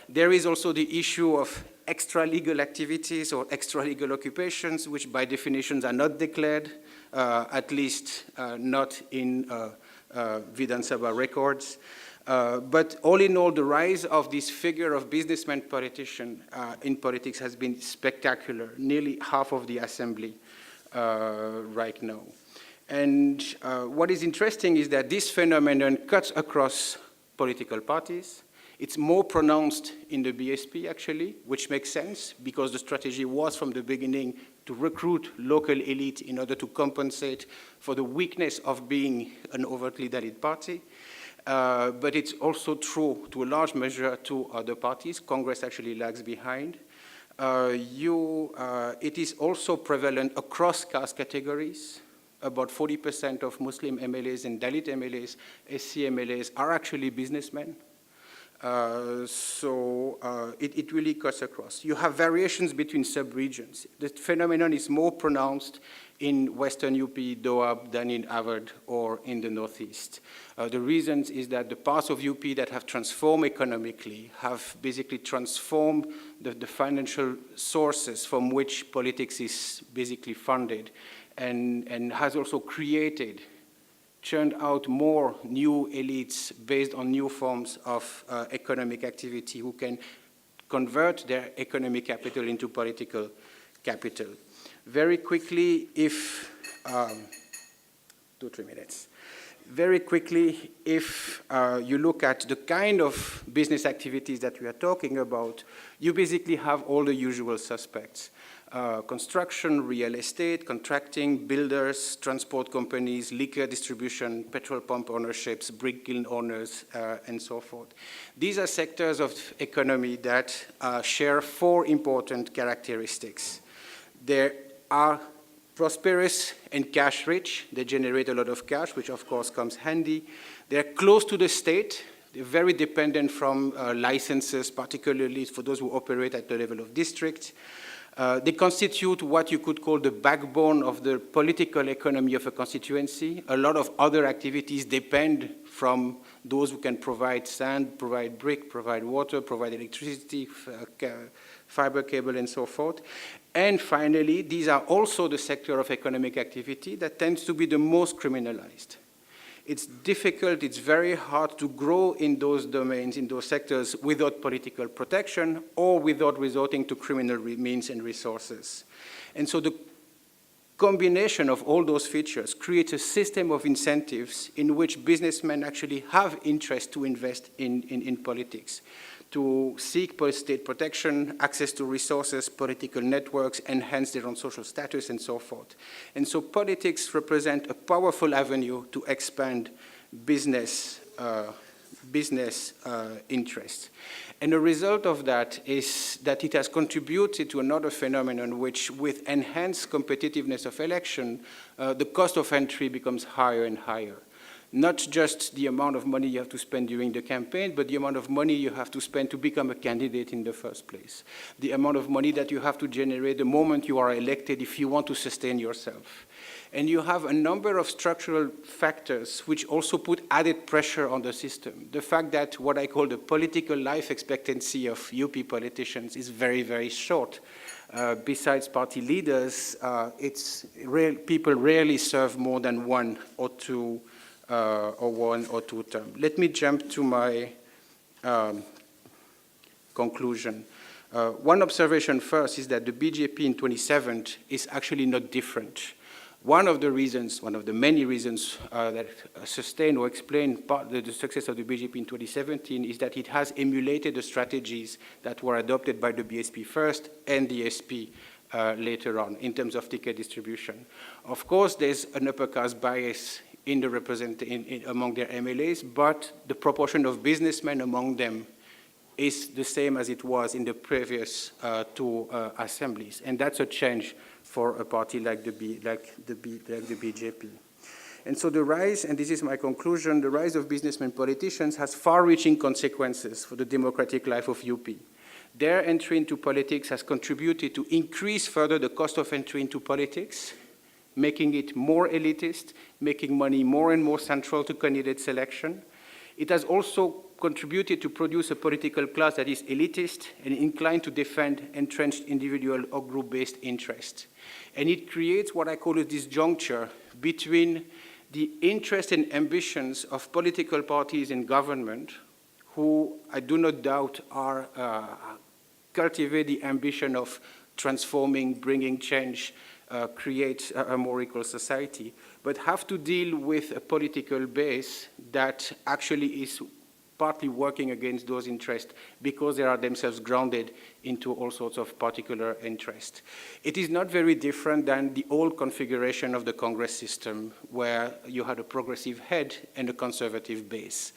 there is also the issue of extra-legal activities or extra-legal occupations, which by definitions are not declared, at least not in Vidhan Sabha records. But all in all, the rise of this figure of businessman politician in politics has been spectacular, nearly half of the assembly right now. And what is interesting is that this phenomenon cuts across political parties. It's more pronounced in the BSP, actually, which makes sense because the strategy was from the beginning to recruit local elite in order to compensate for the weakness of being an overtly Dalit party. But it's also true to a large measure to other parties. Congress actually lags behind. It is also prevalent across caste categories. About 40% of Muslim MLAs and Dalit MLAs, SC MLAs are actually businessmen. It really cuts across. You have variations between sub-regions. The phenomenon is more pronounced in Western UP, Doab, than in Awadh or in the Northeast. The reasons is that the parts of UP that have transformed economically have basically transformed the financial sources from which politics is basically funded and has also churned out more new elites based on new forms of economic activity who can convert their economic capital into political capital. Very quickly, if 2-3 minutes. Very quickly, if you look at the kind of business activities that we are talking about, you basically have all the usual suspects. Construction, real estate, contracting, builders, transport companies, liquor distribution, petrol pump ownerships, brick kiln owners, and so forth. These are sectors of economy that share 4 important characteristics. They are prosperous and cash rich. They generate a lot of cash, which of course comes handy. They're close to the state. They're very dependent from licenses, particularly for those who operate at the level of district. They constitute what you could call the backbone of the political economy of a constituency. A lot of other activities depend from those who can provide sand, provide brick, provide water, provide electricity, fiber cable, and so forth. And finally, these are also the sector of economic activity that tends to be the most criminalized. It's difficult, it's very hard to grow in those domains, in those sectors, without political protection or without resorting to criminal means and resources. And so the combination of all those features creates a system of incentives in which businessmen actually have interest to invest in politics, to seek state protection, access to resources, political networks, enhance their own social status, and so forth. And so politics represent a powerful avenue to expand business interests. And the result of that is that it has contributed to another phenomenon which, with enhanced competitiveness of election, the cost of entry becomes higher and higher. Not just the amount of money you have to spend during the campaign, but the amount of money you have to spend to become a candidate in the first place. The amount of money that you have to generate the moment you are elected if you want to sustain yourself. And you have a number of structural factors which also put added pressure on the system. The fact that what I call the political life expectancy of UP politicians is very, very short. Besides party leaders, people rarely serve more than 1 or 2 or 1 or 2 terms. Let me jump to my conclusion. One observation first is that the BJP in 27 is actually not different. One of the many reasons that sustain or explain the success of the BJP in 2017 is that it has emulated the strategies that were adopted by the BSP first and the SP later on in terms of ticket distribution. Of course, there's an upper caste bias in the among their MLAs, but the proportion of businessmen among them is the same as it was in the previous 2 assemblies, and that's a change for a party like the BJP. And so the rise, and this is my conclusion, the rise of businessmen politicians has far-reaching consequences for the democratic life of UP. Their entry into politics has contributed to increase further the cost of entry into politics, making it more elitist, making money more and more central to candidate selection. It has also contributed to produce a political class that is elitist and inclined to defend entrenched individual or group-based interests. And it creates what I call a disjuncture between the interests and ambitions of political parties in government, who I do not doubt are cultivate the ambition of transforming, bringing change, create a more equal society, but have to deal with a political base that actually is partly working against those interests because they are themselves grounded into all sorts of particular interests. It is not very different than the old configuration of the Congress system, where you had a progressive head and a conservative base.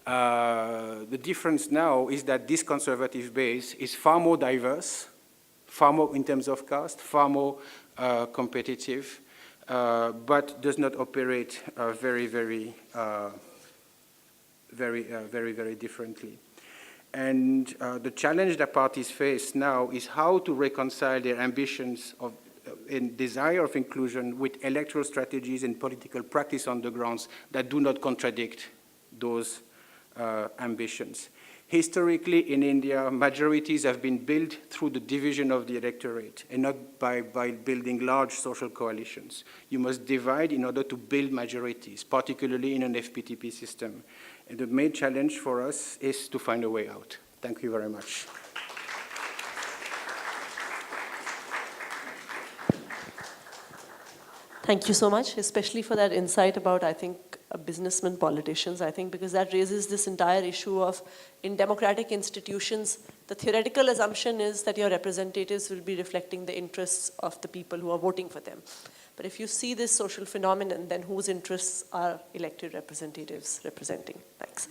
The difference now is that this conservative base is far more diverse, far more in terms of caste, far more competitive, but does not operate very differently. And the challenge that parties face now is how to reconcile their ambitions and desire of inclusion with electoral strategies and political practice on the grounds that do not contradict those ambitions. Historically, in India, majorities have been built through the division of the electorate and not by building large social coalitions. You must divide in order to build majorities, particularly in an FPTP system. And the main challenge for us is to find a way out. Thank you very much. Thank you so much, especially for that insight about, I think, businessmen, politicians, I think, because that raises this entire issue of, in democratic institutions, the theoretical assumption is that your representatives will be reflecting the interests of the people who are voting for them. But if you see this social phenomenon, then whose interests are elected representatives representing? Thanks.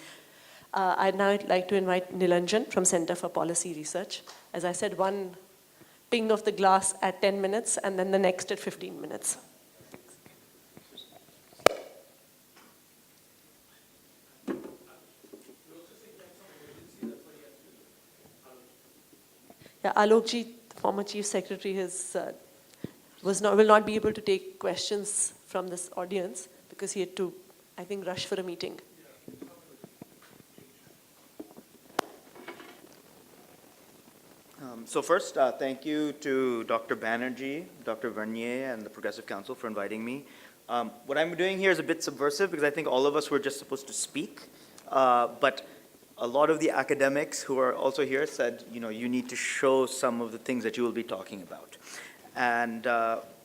I'd now like to invite Neelanjan from Center for Policy Research. As I said, one ping of the glass at 10 minutes, and then the next at 15 minutes. Yeah, Alok ji, the former Chief Secretary, will not be able to take questions from this audience because he had to, I think, rush for a meeting. So first, thank you to Dr. Banerjee, Dr. Verniers, and the Progressive Council for inviting me. What I'm doing here is a bit subversive because I think all of us were just supposed to speak, but a lot of the academics who are also here said, you need to show some of the things that you will be talking about. And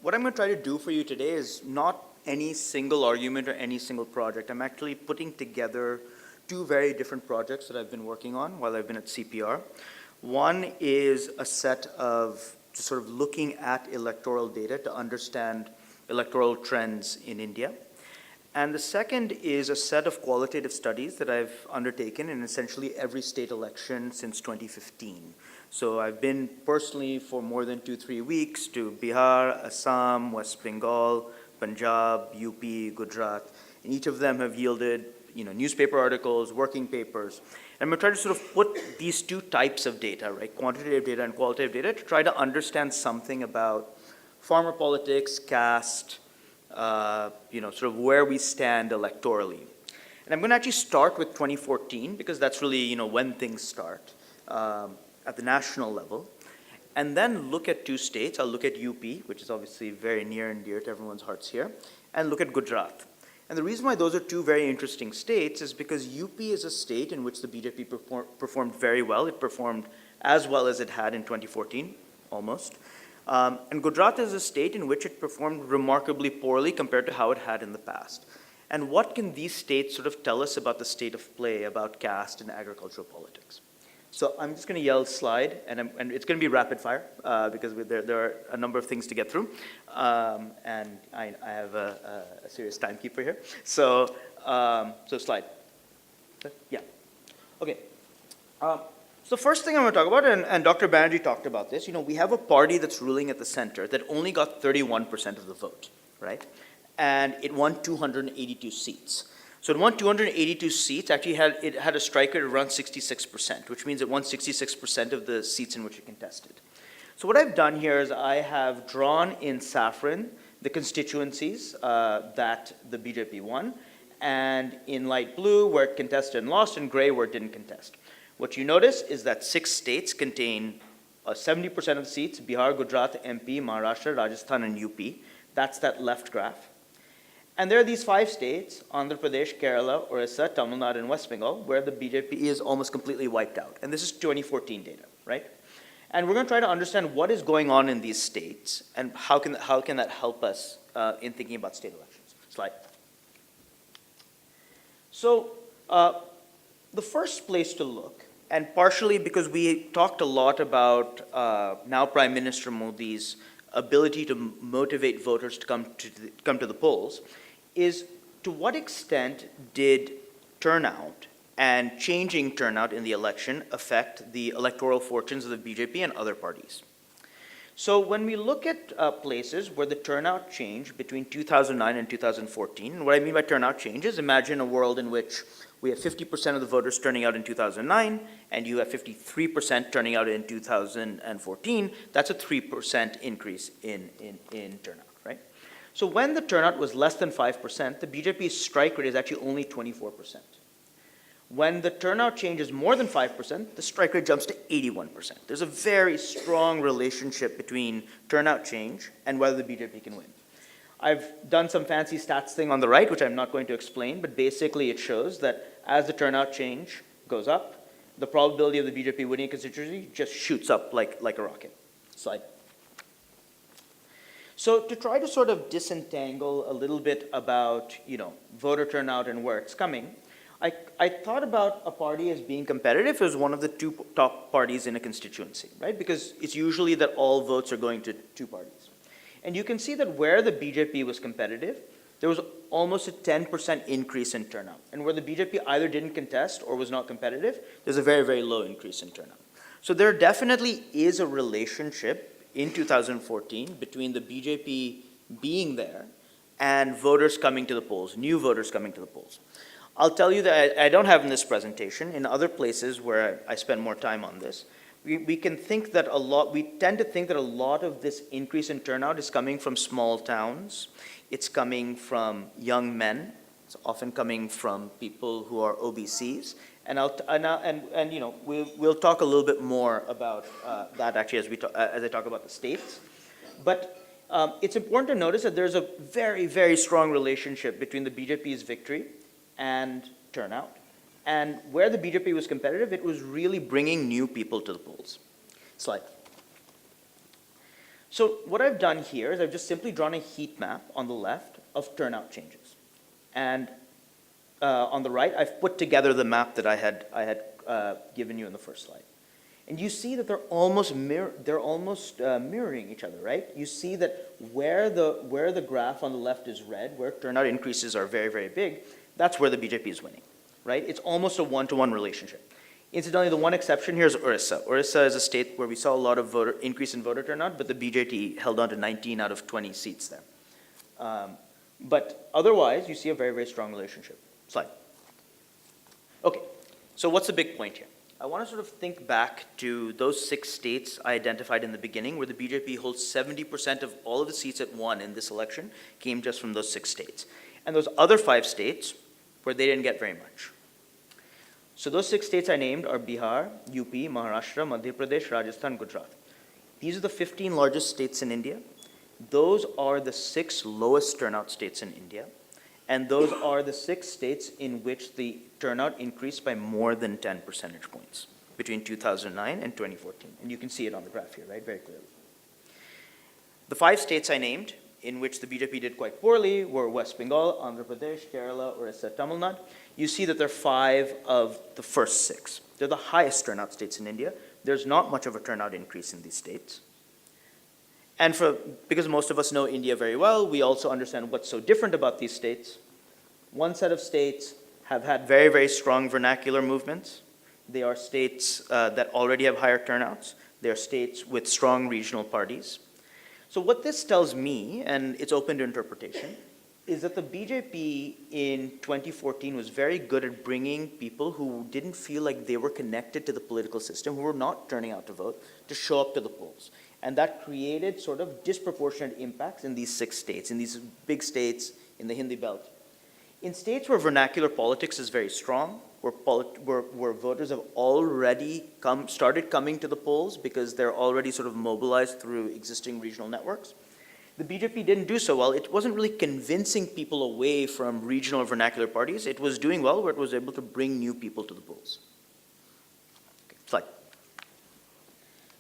what I'm going to try to do for you today is not any single argument or any single project. I'm actually putting together two very different projects that I've been working on while I've been at CPR. One is a set of just sort of looking at electoral data to understand electoral trends in India. And the second is a set of qualitative studies that I've undertaken in essentially every state election since 2015. So I've been personally for more than 2-3 weeks to Bihar, Assam, West Bengal, Punjab, UP, Gujarat, and each of them have yielded newspaper articles, working papers. And I'm going to try to sort of put these two types of data, right, quantitative data and qualitative data, to try to understand something about farmer politics, caste, sort of where we stand electorally. And I'm going to actually start with 2014 because that's really, when things start at the national level. And then look at two states. I'll look at UP, which is obviously very near and dear to everyone's hearts here, and look at Gujarat. And the reason why those are two very interesting states is because UP is a state in which the BJP performed very well. It performed as well as it had in 2014, almost. And Gujarat is a state in which it performed remarkably poorly compared to how it had in the past. And what can these states sort of tell us about the state of play, about caste and agricultural politics? So I'm just going to yell slide, and it's going to be rapid fire because there are a number of things to get through. And I have a serious timekeeper here. So slide. Yeah. Okay. So first thing I'm going to talk about, and Dr. Banerjee talked about this, we have a party that's ruling at the center that only got 31% of the vote, right? And it won 282 seats. So it won 282 seats, actually it had a strike rate of around 66%, which means it won 66% of the seats in which it contested. So what I've done here is I have drawn in saffron the constituencies that the BJP won, and in light blue where it contested and lost, and gray where it didn't contest. What you notice is that 6 states contain 70% of the seats: Bihar, Gujarat, MP, Maharashtra, Rajasthan, and UP. That's that left graph. And there are these 5 states: Andhra Pradesh, Kerala, Orissa, Tamil Nadu, and West Bengal, where the BJP is almost completely wiped out. And this is 2014 data, right? And we're going to try to understand what is going on in these states and how can that help us in thinking about state elections. Slide. So the first place to look, and partially because we talked a lot about now Prime Minister Modi's ability to motivate voters to come to the polls, is to what extent did turnout and changing turnout in the election affect the electoral fortunes of the BJP and other parties. So when we look at places where the turnout changed between 2009 and 2014, and what I mean by turnout change is imagine a world in which we have 50% of the voters turning out in 2009, and you have 53% turning out in 2014, that's a 3% increase in turnout, right? So when the turnout was less than 5%, the BJP's strike rate is actually only 24%. When the turnout change is more than 5%, the strike rate jumps to 81%. There's a very strong relationship between turnout change and whether the BJP can win. I've done some fancy stats thing on the right, which I'm not going to explain, but basically it shows that as the turnout change goes up, the probability of the BJP winning a constituency just shoots up like a rocket. Slide. So to try to sort of disentangle a little bit about, voter turnout and where it's coming, I thought about a party as being competitive as one of the two top parties in a constituency, right? Because it's usually that all votes are going to two parties. And you can see that where the BJP was competitive, there was almost a 10% increase in turnout. And where the BJP either didn't contest or was not competitive, there's a very, very low increase in turnout. So there definitely is a relationship in 2014 between the BJP being there and voters coming to the polls, new voters coming to the polls. I'll tell you that I don't have in this presentation, in other places where I spend more time on this, we tend to think that a lot of this increase in turnout is coming from small towns. It's coming from young men. It's often coming from people who are OBCs. And we'll talk a little bit more about that actually as I talk about the states. But it's important to notice that there's a very, very strong relationship between the BJP's victory and turnout. And where the BJP was competitive, it was really bringing new people to the polls. Slide. So what I've done here is I've just simply drawn a heat map on the left of turnout changes. And on the right, I've put together the map that I had given you in the first slide. And you see that they're almost mirroring each other, right? You see that where the graph on the left is red, where turnout increases are very, very big, that's where the BJP is winning, right? It's almost a one-to-one relationship. Incidentally, the one exception here is Orissa. Orissa is a state where we saw a lot of increase in voter turnout, but the BJP held on to 19 out of 20 seats there. But otherwise, you see a very, very strong relationship. Slide. Okay, so what's the big point here? I want to sort of think back to those 6 states I identified in the beginning where the BJP holds 70% of all of the seats it won in this election came just from those 6 states. And those other 5 states where they didn't get very much. So those 6 states I named are Bihar, UP, Maharashtra, Madhya Pradesh, Rajasthan, Gujarat. These are the 15 largest states in India. Those are the 6 lowest turnout states in India. And those are the 6 states in which the turnout increased by more than 10 percentage points between 2009 and 2014. And you can see it on the graph here, right, very clearly. The 5 states I named in which the BJP did quite poorly were West Bengal, Andhra Pradesh, Kerala, Orissa, Tamil Nadu. You see that they're 5 of the first 6. They're the highest turnout states in India. There's not much of a turnout increase in these states. And because most of us know India very well, we also understand what's so different about these states. One set of states have had very, very strong vernacular movements. They are states that already have higher turnouts. They are states with strong regional parties. So what this tells me, and it's open to interpretation, is that the BJP in 2014 was very good at bringing people who didn't feel like they were connected to the political system, who were not turning out to vote, to show up to the polls. And that created sort of disproportionate impacts in these 6 states, in these big states in the Hindi belt. In states where vernacular politics is very strong, where voters have already started coming to the polls because they're already sort of mobilized through existing regional networks, the BJP didn't do so well. It wasn't really convincing people away from regional or vernacular parties. It was doing well where it was able to bring new people to the polls. Okay, slide.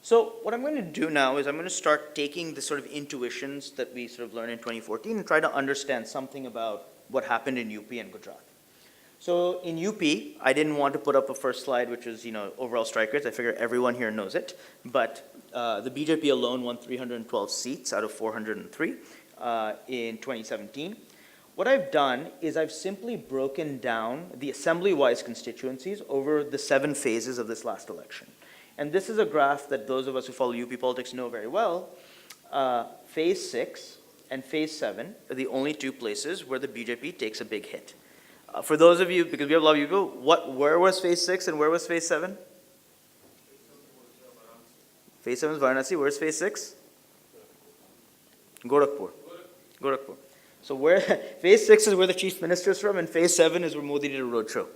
So what I'm going to do now is I'm going to start taking the sort of intuitions that we sort of learned in 2014 and try to understand something about what happened in UP and Gujarat. So in UP, I didn't want to put up a first slide, which is, overall strike rates. I figure everyone here knows it. But the BJP alone won 312 seats out of 403 in 2017. What I've done is I've simply broken down the assembly-wise constituencies over the 7 phases of this last election. And this is a graph that those of us who follow UP politics know very well. Phase 6 and Phase 7 are the only 2 places where the BJP takes a big hit. For those of you, because we have a lot of people, where was Phase 6 and where was Phase 7? Phase 7 is Varanasi. Where's Phase 6? Gorakhpur. So Phase 6 is where the chief minister is from, and Phase 7 is where Modi did a roadshow.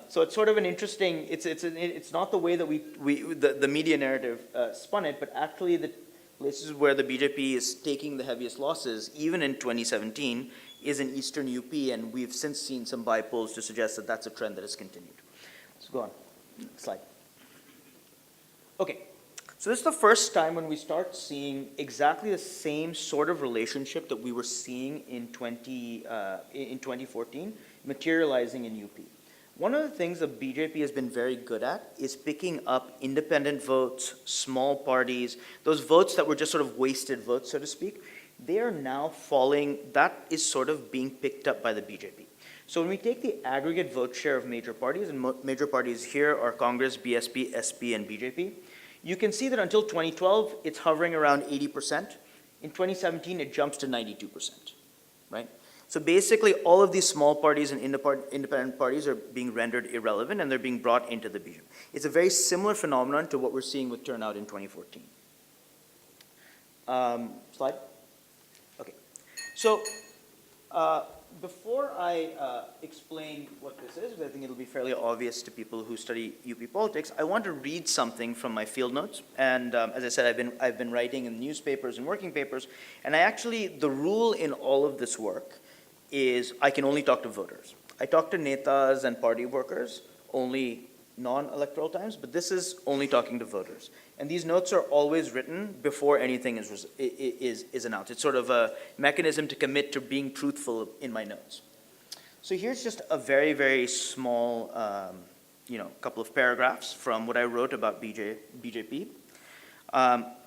So it's sort of an interesting, it's not the way that the media narrative spun it, but actually the places where the BJP is taking the heaviest losses, even in 2017, is in eastern UP, and we've since seen some polls to suggest that that's a trend that has continued. So go on, next slide. Okay, So this is the first time when we start seeing exactly the same sort of relationship that we were seeing in 2014 materializing in UP. One of the things that BJP has been very good at is picking up independent votes, small parties, those votes that were just sort of wasted votes, so to speak. They are now falling, that is sort of being picked up by the BJP. So when we take the aggregate vote share of major parties, and major parties here are Congress, BSP, SP, and BJP, you can see that until 2012, it's hovering around 80%. In 2017, it jumps to 92%, right? So basically, all of these small parties and independent parties are being rendered irrelevant, and they're being brought into the BJP. It's a very similar phenomenon to what we're seeing with turnout in 2014. Slide. Okay. So before I explain what this is, because I think it'll be fairly obvious to people who study UP politics, I want to read something from my field notes. And as I said, I've been writing in newspapers and working papers. And the rule in all of this work is I can only talk to voters. I talk to netas and party workers only non-electoral times, but this is only talking to voters. And these notes are always written before anything is announced. It's sort of a mechanism to commit to being truthful in my notes. So here's just a very, very small, couple of paragraphs from what I wrote about BJP.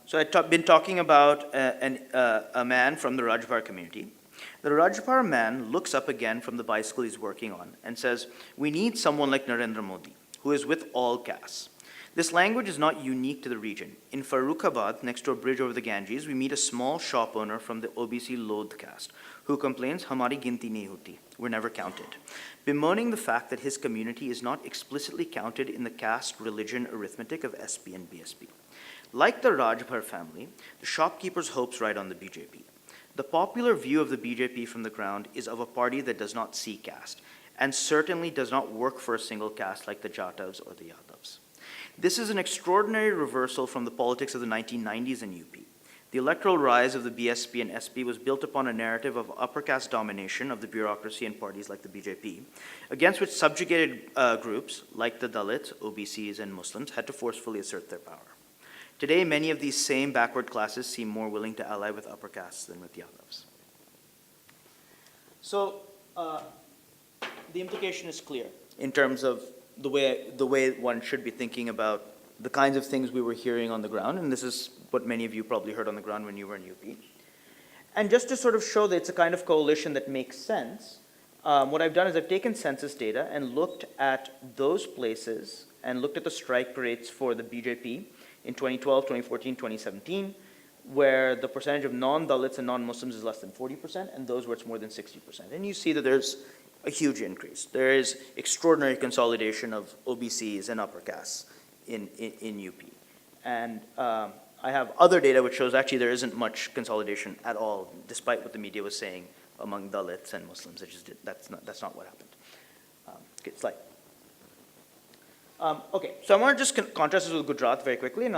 So I've been talking about a man from the Rajbhar community. The Rajbhar man looks up again from the bicycle he's working on and says, "We need someone like Narendra Modi, who is with all castes." This language is not unique to the region. In Farrukhabad, next to a bridge over the Ganges, we meet a small shop owner from the OBC Lodh caste who complains, "Hamari ginti nahi hoti," we're never counted, bemoaning the fact that his community is not explicitly counted in the caste religion arithmetic of SP and BSP. Like the Rajbhar family, the shopkeeper's hopes ride on the BJP. The popular view of the BJP from the ground is of a party that does not see caste, and certainly does not work for a single caste like the Jatavs or the Yadavs. This is an extraordinary reversal from the politics of the 1990s in UP. The electoral rise of the BSP and SP was built upon a narrative of upper caste domination of the bureaucracy and parties like the BJP, against which subjugated groups like the Dalits, OBCs, and Muslims had to forcefully assert their power. Today, many of these same backward classes seem more willing to ally with upper castes than with Yadavs. So, the implication is clear in terms of the way one should be thinking about the kinds of things we were hearing on the ground, and this is what many of you probably heard on the ground when you were in UP. And just to sort of show that it's a kind of coalition that makes sense, what I've done is I've taken census data and looked at those places and looked at the strike rates for the BJP in 2012, 2014, 2017, where the percentage of non-Dalits and non-Muslims is less than 40%, and those where it's more than 60%. And you see that there's a huge increase. There is extraordinary consolidation of OBCs and upper castes in UP. And I have other data which shows actually there isn't much consolidation at all, despite what the media was saying among Dalits and Muslims. That's not what happened. Okay, slide. Okay, so I want to just contrast this with Gujarat very quickly, and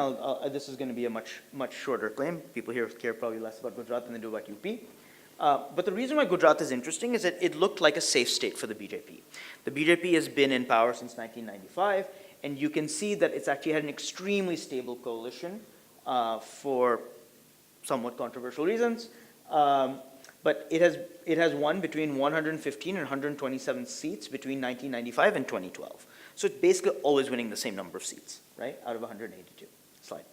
this is going to be a much shorter claim. People here care probably less about Gujarat than they do about UP. But the reason why Gujarat is interesting is that it looked like a safe state for the BJP. The BJP has been in power since 1995, and you can see that it's actually had an extremely stable coalition for somewhat controversial reasons. But it has won between 115 and 127 seats between 1995 and 2012. So it's basically always winning the same number of seats, right, out of 182. Slide.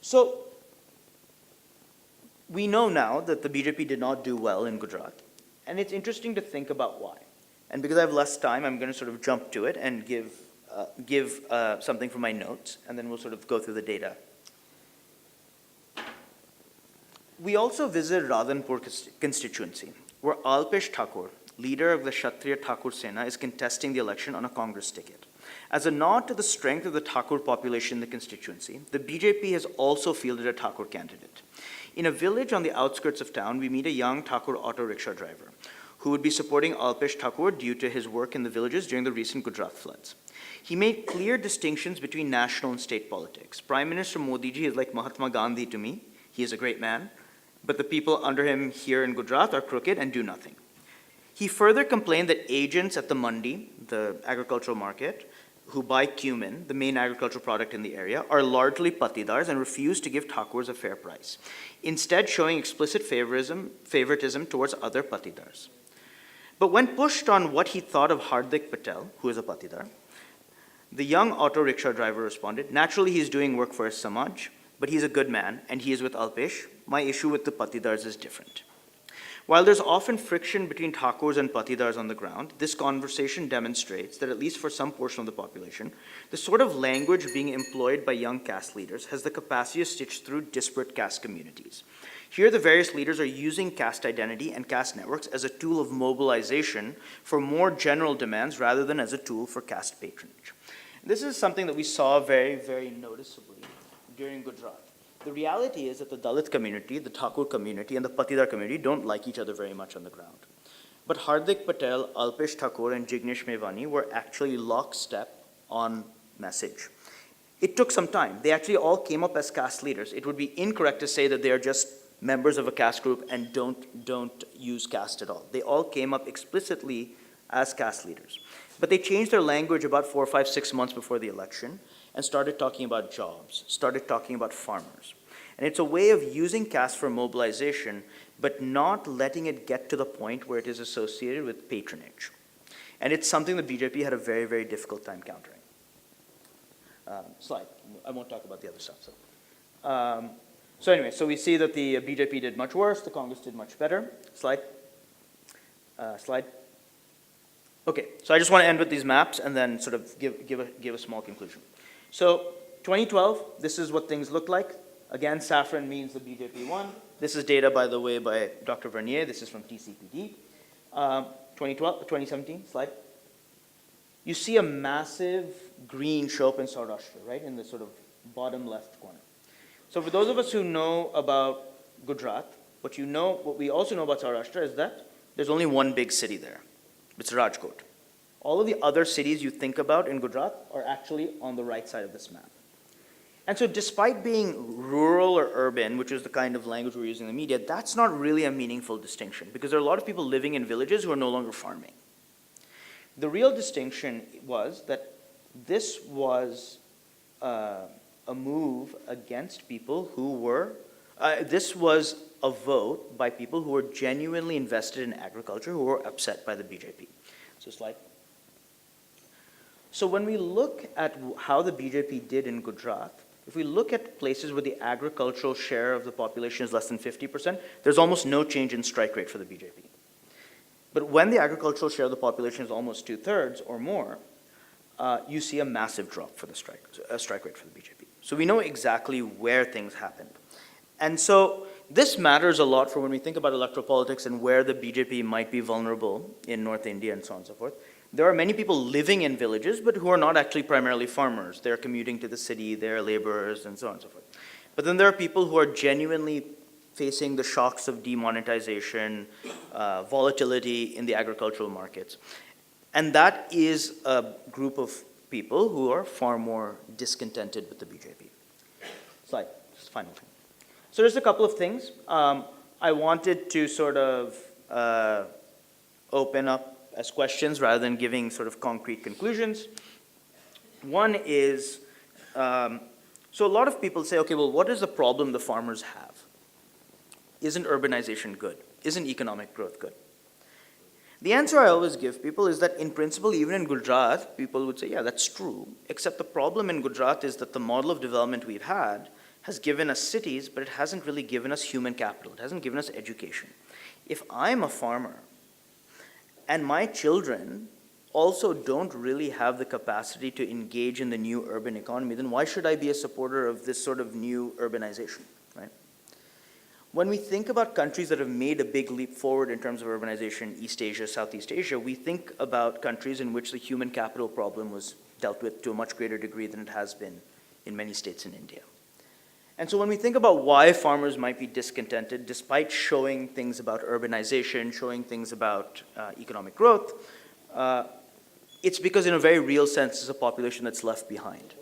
So we know now that the BJP did not do well in Gujarat, and it's interesting to think about why. And because I have less time, I'm going to sort of jump to it and give something from my notes, and then we'll sort of go through the data. We also visited Radhanpur constituency, where Alpesh Thakur, leader of the Kshatriya Thakur Sena, is contesting the election on a Congress ticket. As a nod to the strength of the Thakur population in the constituency, the BJP has also fielded a Thakur candidate. In a village on the outskirts of town, we meet a young Thakur auto rickshaw driver who would be supporting Alpesh Thakur due to his work in the villages during the recent Gujarat floods. He made clear distinctions between national and state politics. Prime Minister Modi ji is like Mahatma Gandhi to me. He is a great man, but the people under him here in Gujarat are crooked and do nothing. He further complained that agents at the mandi, the agricultural market, who buy cumin, the main agricultural product in the area, are largely patidars and refuse to give Thakurs a fair price, instead showing explicit favoritism towards other patidars. But when pushed on what he thought of Hardik Patel, who is a patidar, the young auto rickshaw driver responded, naturally he's doing work for his samaj, but he's a good man and he is with Alpesh. My issue with the patidars is different. While there's often friction between Thakurs and patidars on the ground, this conversation demonstrates that at least for some portion of the population, the sort of language being employed by young caste leaders has the capacity to stitch through disparate caste communities. Here, the various leaders are using caste identity and caste networks as a tool of mobilization for more general demands rather than as a tool for caste patronage. This is something that we saw very, very noticeably during Gujarat. The reality is that the Dalit community, the Thakur community, and the Patidar community don't like each other very much on the ground. But Hardik Patel, Alpesh Thakur, and Jignesh Mevani were actually lockstep on message. It took some time. They actually all came up as caste leaders. It would be incorrect to say that they are just members of a caste group and don't use caste at all. They all came up explicitly as caste leaders. But they changed their language about 4, 5, 6 months before the election and started talking about jobs, started talking about farmers. And it's a way of using caste for mobilization, but not letting it get to the point where it is associated with patronage. And it's something the BJP had a very, very difficult time countering. Slide. I won't talk about the other stuff. So anyway, so we see that the BJP did much worse, the Congress did much better. Slide. Slide. Okay, so I just want to end with these maps and then sort of give a small conclusion. So 2012, this is what things look like. Again, saffron means the BJP won. This is data, by the way, by Dr. Verniers. This is from TCPD. 2017, slide. You see a massive green show up in Saurashtra, right, in the sort of bottom left corner. So for those of us who know about Gujarat, what we also know about Saurashtra is that there's only one big city there. It's Rajkot. All of the other cities you think about in Gujarat are actually on the right side of this map. And so despite being rural or urban, which is the kind of language we're using in the media, that's not really a meaningful distinction because there are a lot of people living in villages who are no longer farming. The real distinction was that this was a move against people who were, this was a vote by people who were genuinely invested in agriculture, who were upset by the BJP. So slide. So when we look at how the BJP did in Gujarat, if we look at places where the agricultural share of the population is less than 50%, there's almost no change in strike rate for the BJP. But when the agricultural share of the population is almost 2/3 or more, you see a massive drop for the strike rate for the BJP. So we know exactly where things happened. And so this matters a lot for when we think about electoral politics and where the BJP might be vulnerable in North India and so on and so forth. There are many people living in villages, but who are not actually primarily farmers. They're commuting to the city, they're laborers, and so on and so forth. But then there are people who are genuinely facing the shocks of demonetization, volatility in the agricultural markets. And that is a group of people who are far more discontented with the BJP. Slide, just final thing. So there's a couple of things. I wanted to sort of open up as questions rather than giving sort of concrete conclusions. One is, so a lot of people say, okay, well, what is the problem the farmers have? Isn't urbanization good? Isn't economic growth good? The answer I always give people is that in principle, even in Gujarat, people would say, yeah, that's true. Except the problem in Gujarat is that the model of development we've had has given us cities, but it hasn't really given us human capital. It hasn't given us education. If I'm a farmer and my children also don't really have the capacity to engage in the new urban economy, then why should I be a supporter of this sort of new urbanization, right? When we think about countries that have made a big leap forward in terms of urbanization, East Asia, Southeast Asia, we think about countries in which the human capital problem was dealt with to a much greater degree than it has been in many states in India. And so when we think about why farmers might be discontented, despite showing things about urbanization, showing things about economic growth, it's because in a very real sense, it's a population that's left behind.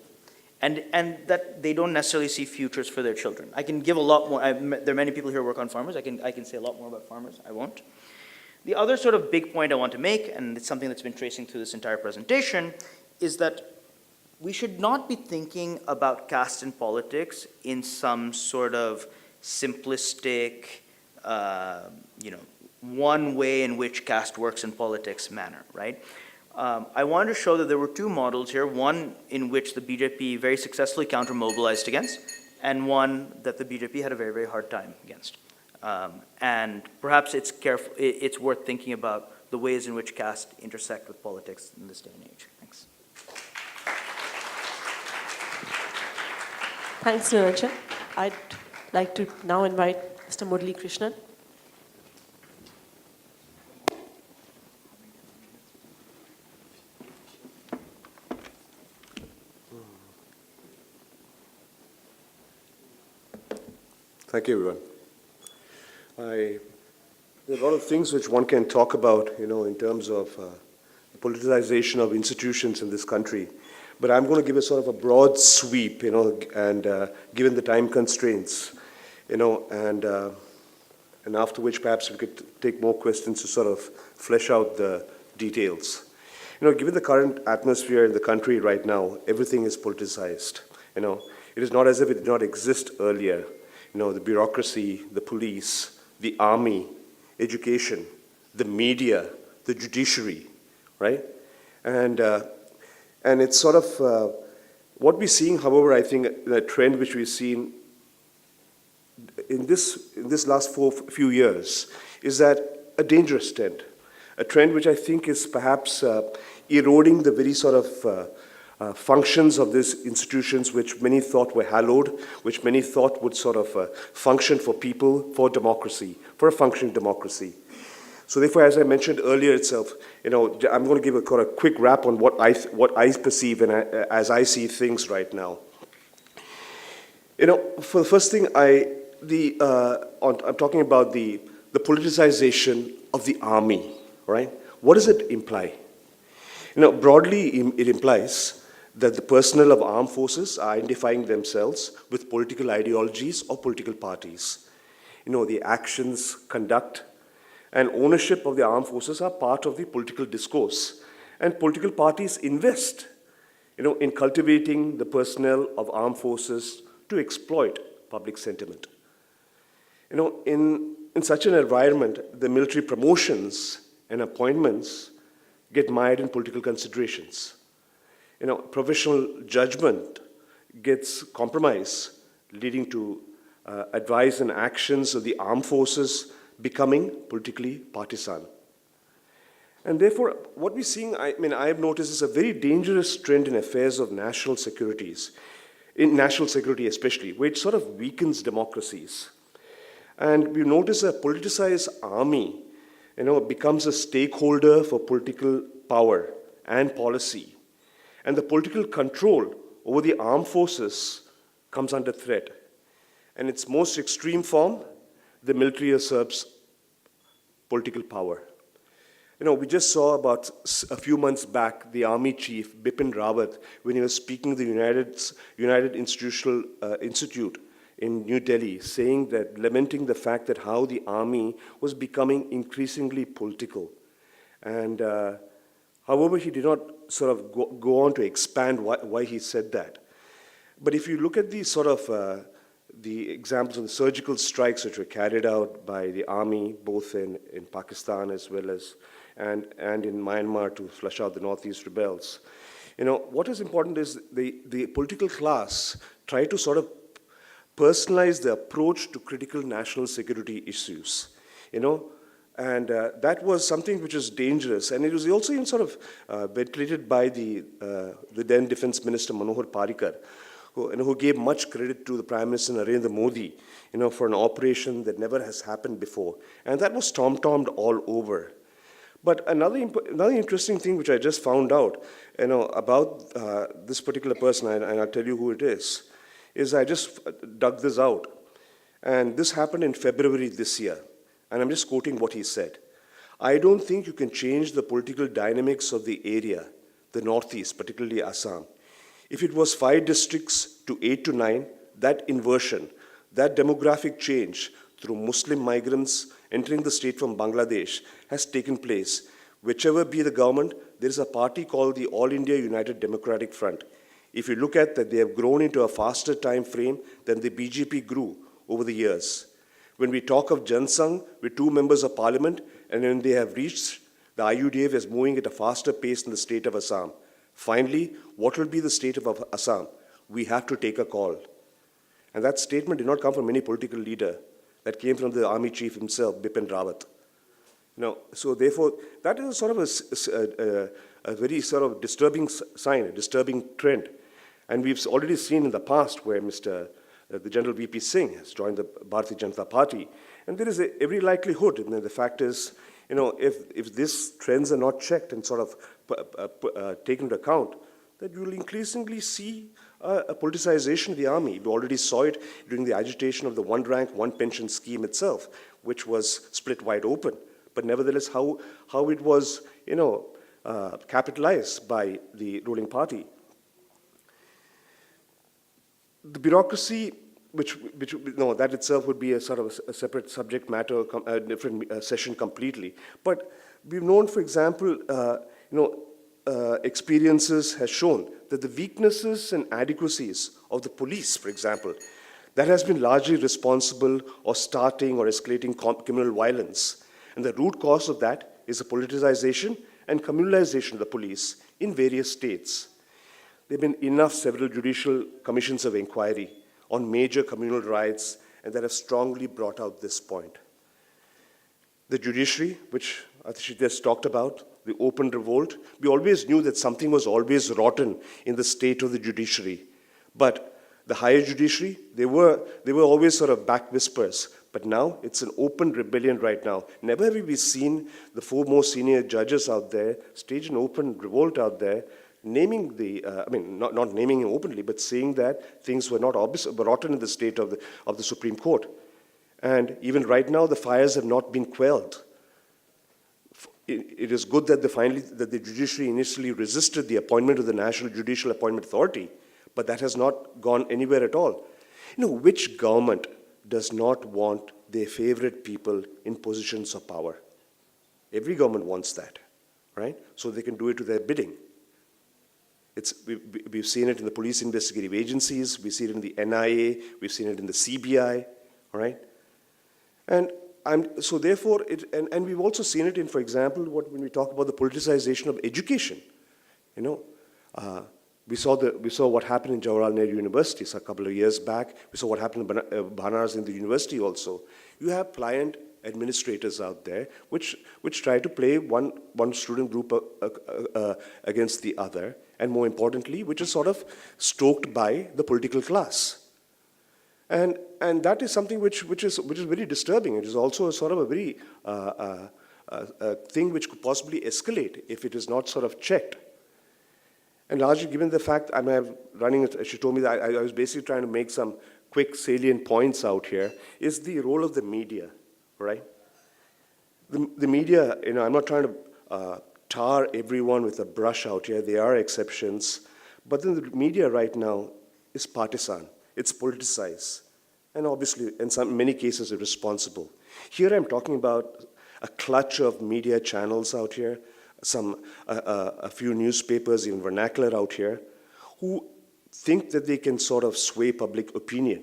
And that they don't necessarily see futures for their children. I can give a lot more. There are many people here who work on farmers. I can say a lot more about farmers. I won't. The other sort of big point I want to make, and it's something that's been tracing through this entire presentation, is that we should not be thinking about caste in politics in some sort of simplistic, one way in which caste works in politics manner, right? I wanted to show that there were two models here, one in which the BJP very successfully counter-mobilized against, and one that the BJP had a very, very hard time against. And perhaps it's worth thinking about the ways in which caste intersect with politics in this day and age. Thanks. Thanks, Neelanjan. I'd like to now invite Mr. Murali Krishnan. Thank you, everyone. There are a lot of things which one can talk about, in terms of the politicization of institutions in this country. But I'm going to give a sort of a broad sweep, and given the time constraints, and after which perhaps we could take more questions to sort of flesh out the details. Given the current atmosphere in the country right now, everything is politicized. It is not as if it did not exist earlier. The bureaucracy, the police, the army, education, the media, the judiciary, right? And it's sort of, what we're seeing, however, I think the trend which we've seen in this last few years is that a dangerous trend, a trend which I think is perhaps eroding the very sort of functions of these institutions which many thought were hallowed, which many thought would sort of function for people, for democracy, for a functioning democracy. So therefore, as I mentioned earlier itself, I'm going to give a kind of quick wrap on what I perceive and as I see things right now. For the first thing, I'm talking about the politicization of the army, right? What does it imply? Broadly, it implies that the personnel of armed forces are identifying themselves with political ideologies or political parties. The actions, conduct, and ownership of the armed forces are part of the political discourse. And political parties invest, in cultivating the personnel of armed forces to exploit public sentiment. In such an environment, the military promotions and appointments get mired in political considerations. Professional judgment gets compromised, leading to advice and actions of the armed forces becoming politically partisan. And therefore, what we're seeing, I have noticed, is a very dangerous trend in affairs of national securities, in national security especially, where it sort of weakens democracies. And we notice a politicized army, becomes a stakeholder for political power and policy. And the political control over the armed forces comes under threat. In its most extreme form, the military usurps political power. We just saw about a few months back the army chief, Bipin Rawat, when he was speaking at the United Institute in New Delhi, saying that, lamenting the fact that how the army was becoming increasingly political. And however, he did not sort of go on to expand why he said that. But if you look at the sort of the examples of the surgical strikes which were carried out by the army, both in Pakistan as well as and in Myanmar to flush out the Northeast rebels, what is important is the political class try to sort of personalize the approach to critical national security issues, And that was something which was dangerous. And it was also sort of ventilated by the then Defense Minister Manohar Parrikar, who gave much credit to the Prime Minister Narendra Modi, for an operation that never has happened before. And that was tom-tommed all over. But another interesting thing which I just found out, about this particular person, and I'll tell you who it is I just dug this out. And this happened in February this year. And I'm just quoting what he said. I don't think you can change the political dynamics of the area, the Northeast, particularly Assam. If it was 5 districts to 8 to 9, that inversion, that demographic change through Muslim migrants entering the state from Bangladesh has taken place. Whichever be the government, there is a party called the All India United Democratic Front. If you look at that, they have grown into a faster time frame than the BJP grew over the years. When we talk of Jansangh with 2 members of parliament, and when they have reached, the IUDF is moving at a faster pace in the state of Assam. Finally, what will be the state of Assam? We have to take a call. And that statement did not come from any political leader. That came from the army chief himself, Bipin Rawat. So therefore, that is sort of a very sort of disturbing sign, a disturbing trend. And we've already seen in the past where the General VP Singh has joined the Bharatiya Janata Party. And there is every likelihood, and the fact is, if these trends are not checked and sort of taken into account, that you will increasingly see a politicization of the army. We already saw it during the agitation of the one rank, one pension scheme itself, which was split wide open. But nevertheless, how it was, capitalized by the ruling party. The bureaucracy, that itself would be a sort of a separate subject matter, a different session completely. But we've known, for example, experiences has shown that the weaknesses and adequacies of the police, for example, that has been largely responsible or starting or escalating criminal violence. And the root cause of that is the politicization and communalization of the police in various states. There have been several judicial commissions of inquiry on major communal riots, and that have strongly brought out this point. The judiciary, which Atishi just talked about, the open revolt, we always knew that something was always rotten in the state of the judiciary. But the higher judiciary, they were always sort of back whispers. But now it's an open rebellion right now. Never have we seen the 4 most senior judges out there stage an open revolt out there, naming not naming him openly, but saying that things were not obvious, but rotten in the state of the Supreme Court. And even right now, the fires have not been quelled. It is good that the judiciary initially resisted the appointment of the National Judicial Appointment Authority, but that has not gone anywhere at all. Which government does not want their favorite people in positions of power? Every government wants that, right? So they can do it to their bidding. We've seen it in the police investigative agencies, we've seen it in the NIA, we've seen it in the CBI, all right? So therefore, and we've also seen it in, for example, when we talk about the politicization of education. We saw what happened in Jawaharlal Nehru University a couple of years back. We saw what happened in Banaras in the university also. You have pliant administrators out there which try to play one student group against the other, and more importantly, which is sort of stoked by the political class. And that is something which is very disturbing. It is also a sort of a very thing which could possibly escalate if it is not sort of checked. And largely given the fact, she told me that I was basically trying to make some quick salient points out here, is the role of the media, right? The media, I'm not trying to tar everyone with a brush out here. There are exceptions. But then the media right now is partisan. It's politicized. And obviously, in many cases, irresponsible. Here I'm talking about a clutch of media channels out here, a few newspapers, even vernacular out here, who think that they can sort of sway public opinion.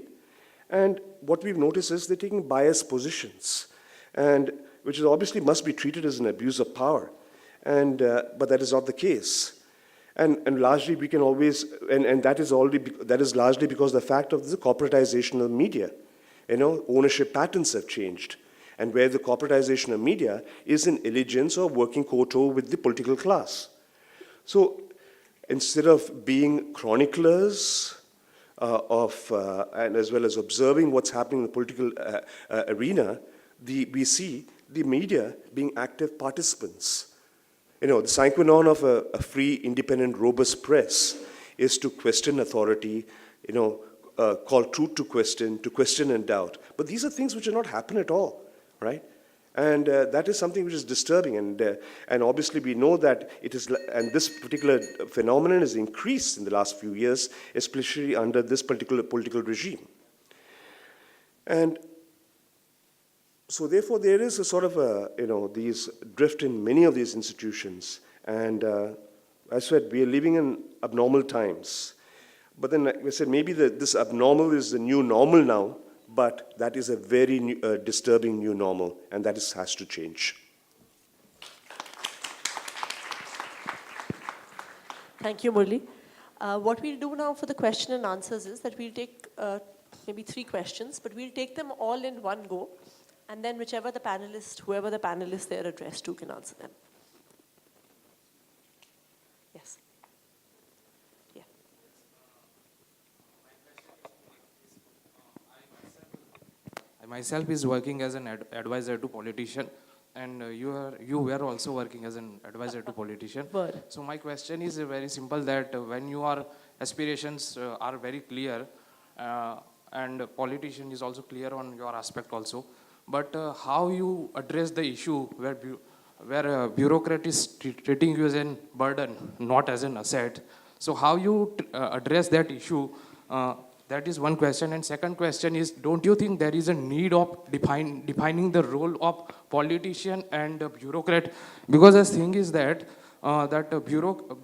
And what we've noticed is they're taking biased positions, and which is obviously must be treated as an abuse of power. But that is not the case. And largely we can always, and that is largely because of the fact of the corporatization of the media. Ownership patterns have changed. And where the corporatization of media is in allegiance or working co-toe with the political class. So instead of being chroniclers and as well as observing what's happening in the political arena, we see the media being active participants. The sine qua non of a free, independent, robust press is to question authority, call truth to question and doubt. But these are things which are not happening at all. Right, and that is something which is disturbing, and obviously we know that it is, and this particular phenomenon has increased in the last few years, especially under this particular political regime. And So therefore, there is a sort of a, these drift in many of these institutions. And I said, we are living in abnormal times. But then, like I said, maybe this abnormal is the new normal now, but that is a very disturbing new normal, and that has to change. Thank you, Murali. What we'll do now for the question and answers is that we'll take maybe 3 questions, but we'll take them all in one go, and then whoever the panelists they're addressed to can answer them. Yes. Yeah. I myself is working as an advisor to politician, and you were also working as an advisor to politician. Were. So my question is very simple, that when your aspirations are very clear, and politician is also clear on your aspect also, but how you address the issue where bureaucrat is treating you as a burden, not as an asset. So how you address that issue, that is one question. And second question is, don't you think there is a need of defining the role of politician and bureaucrat? Because the thing is that,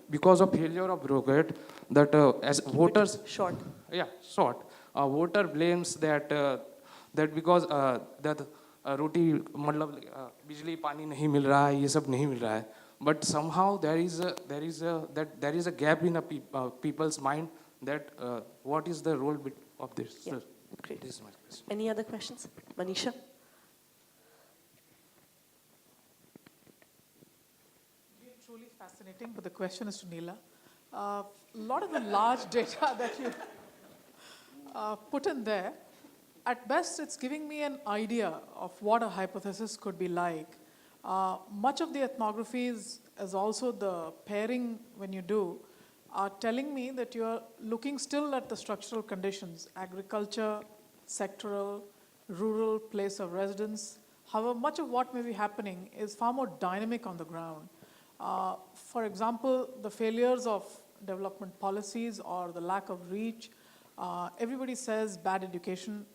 because of failure of bureaucrat, that as voters... Short. Yeah, short. Voter blames that because that रोटी मतलब बिजली पानी नहीं मिल रहा है, ये सब नहीं मिल रहा है. But somehow there is a gap in people's mind that what is the role of this? Yeah. Sir? Great. This is my question. Any other questions? Manisha? Truly fascinating, but the question is to Neela. A lot of the large data that you put in there, at best it's giving me an idea of what a hypothesis could be like. Much of the ethnographies, as also the pairing when you do, are telling me that you're looking still at the structural conditions, agriculture, sectoral, rural, place of residence. However, much of what may be happening is far more dynamic on the ground. For example, the failures of development policies or the lack of reach. Everybody says bad education.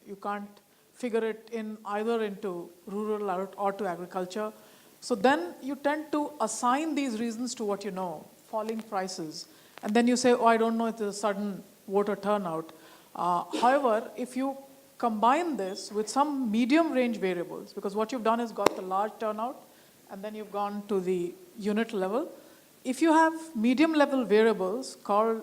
You can't figure it in either into rural or to agriculture. So then you tend to assign these reasons to what you know, falling prices. And then you say, oh, I don't know if there's a sudden voter turnout. However, if you combine this with some medium range variables, because what you've done is got the large turnout, and then you've gone to the unit level. If you have medium level variables called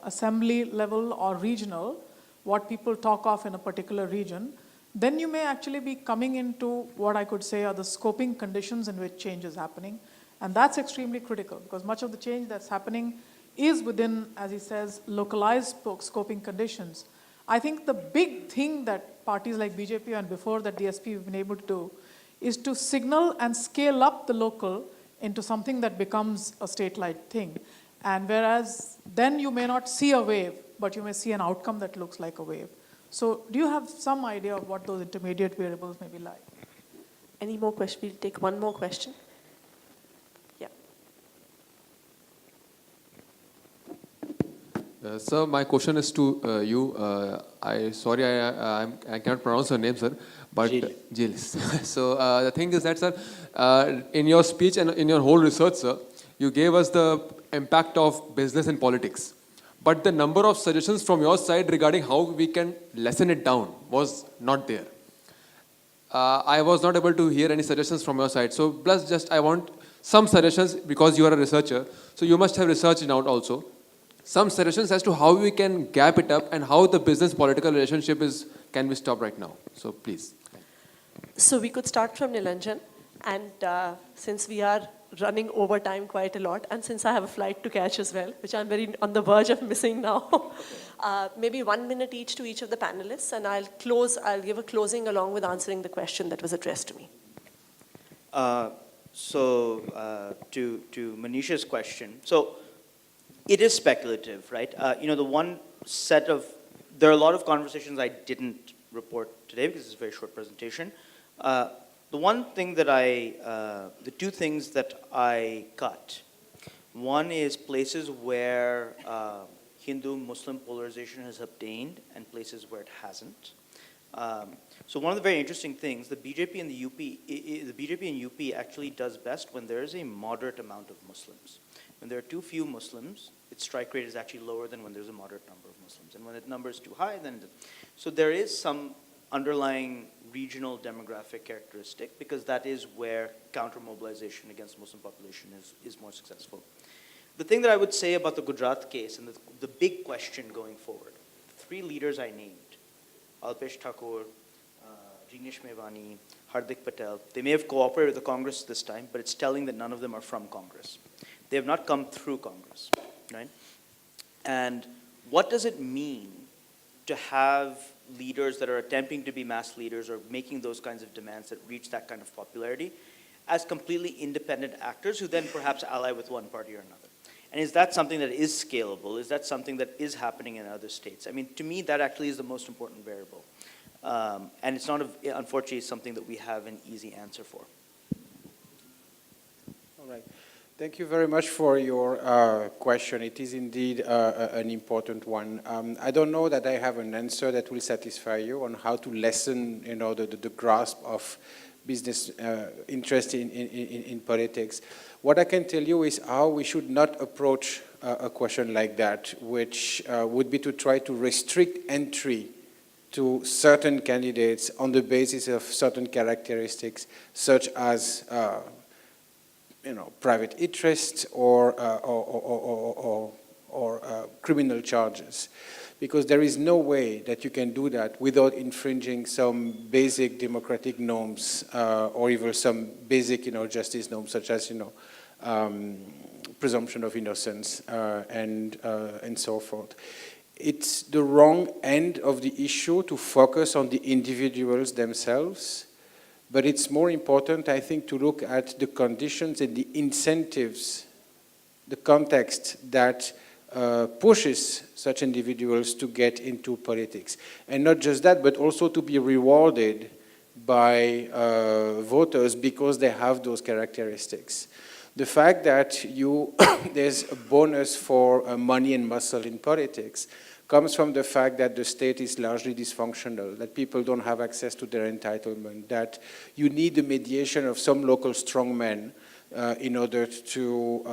assembly level or regional, what people talk of in a particular region, then you may actually be coming into what I could say are the scoping conditions in which change is happening. And that's extremely critical, because much of the change that's happening is within, as he says, localized scoping conditions. I think the big thing that parties like BJP and before that DSP have been able to do is to signal and scale up the local into something that becomes a state-like thing. And whereas then you may not see a wave, but you may see an outcome that looks like a wave. So do you have some idea of what those intermediate variables may be like? Any more questions? We'll take one more question. Yeah. Sir, my question is to you. I cannot pronounce your name, sir, but Gilles. So the thing is that, sir, in your speech and in your whole research, sir, you gave us the impact of business and politics. But the number of suggestions from your side regarding how we can lessen it down was not there. I was not able to hear any suggestions from your side. So plus just I want some suggestions, because you are a researcher, so you must have researched it out also. Some suggestions as to how we can gap it up and how the business-political relationship can be stopped right now. So please. So we could start from Neelanjan, and since we are running over time quite a lot, and since I have a flight to catch as well, which I'm very on the verge of missing now, maybe 1 minute each to each of the panelists, and I'll give a closing along with answering the question that was addressed to me. To Manisha's question, so it is speculative, right? There are a lot of conversations I didn't report today because it's a very short presentation. The two things that I cut, one is places where Hindu-Muslim polarization has obtained and places where it hasn't. So one of the very interesting things, the BJP and the UP, the BJP and UP actually does best when there is a moderate amount of Muslims. When there are too few Muslims, its strike rate is actually lower than when there's a moderate number of Muslims. And when the number is too high, then so there is some underlying regional demographic characteristic, because that is where counter-mobilization against Muslim population is more successful. The thing that I would say about the Gujarat case and the big question going forward, the three leaders I named, Alpesh Thakur, Dinesh Mevani, Hardik Patel, they may have cooperated with the Congress this time, but it's telling that none of them are from Congress. They have not come through Congress, right? And what does it mean to have leaders that are attempting to be mass leaders or making those kinds of demands that reach that kind of popularity as completely independent actors who then perhaps ally with one party or another? And is that something that is scalable? Is that something that is happening in other states? I mean, to me, that actually is the most important variable. And it's not, unfortunately, something that we have an easy answer for. All right. Thank you very much for your question. It is indeed an important one. I don't know that I have an answer that will satisfy you on how to lessen, the grasp of business interest in politics. What I can tell you is how we should not approach a question like that, which would be to try to restrict entry to certain candidates on the basis of certain characteristics, such as private interests or criminal charges, because there is no way that you can do that without infringing some basic democratic norms or even some basic, justice norms, such as, presumption of innocence and so forth. It's the wrong end of the issue to focus on the individuals themselves, but it's more important, I think, to look at the conditions and the incentives, the context that pushes such individuals to get into politics. And not just that, but also to be rewarded by voters because they have those characteristics. The fact that there's a bonus for money and muscle in politics comes from the fact that the state is largely dysfunctional, that people don't have access to their entitlement, that you need the mediation of some local strongmen in order to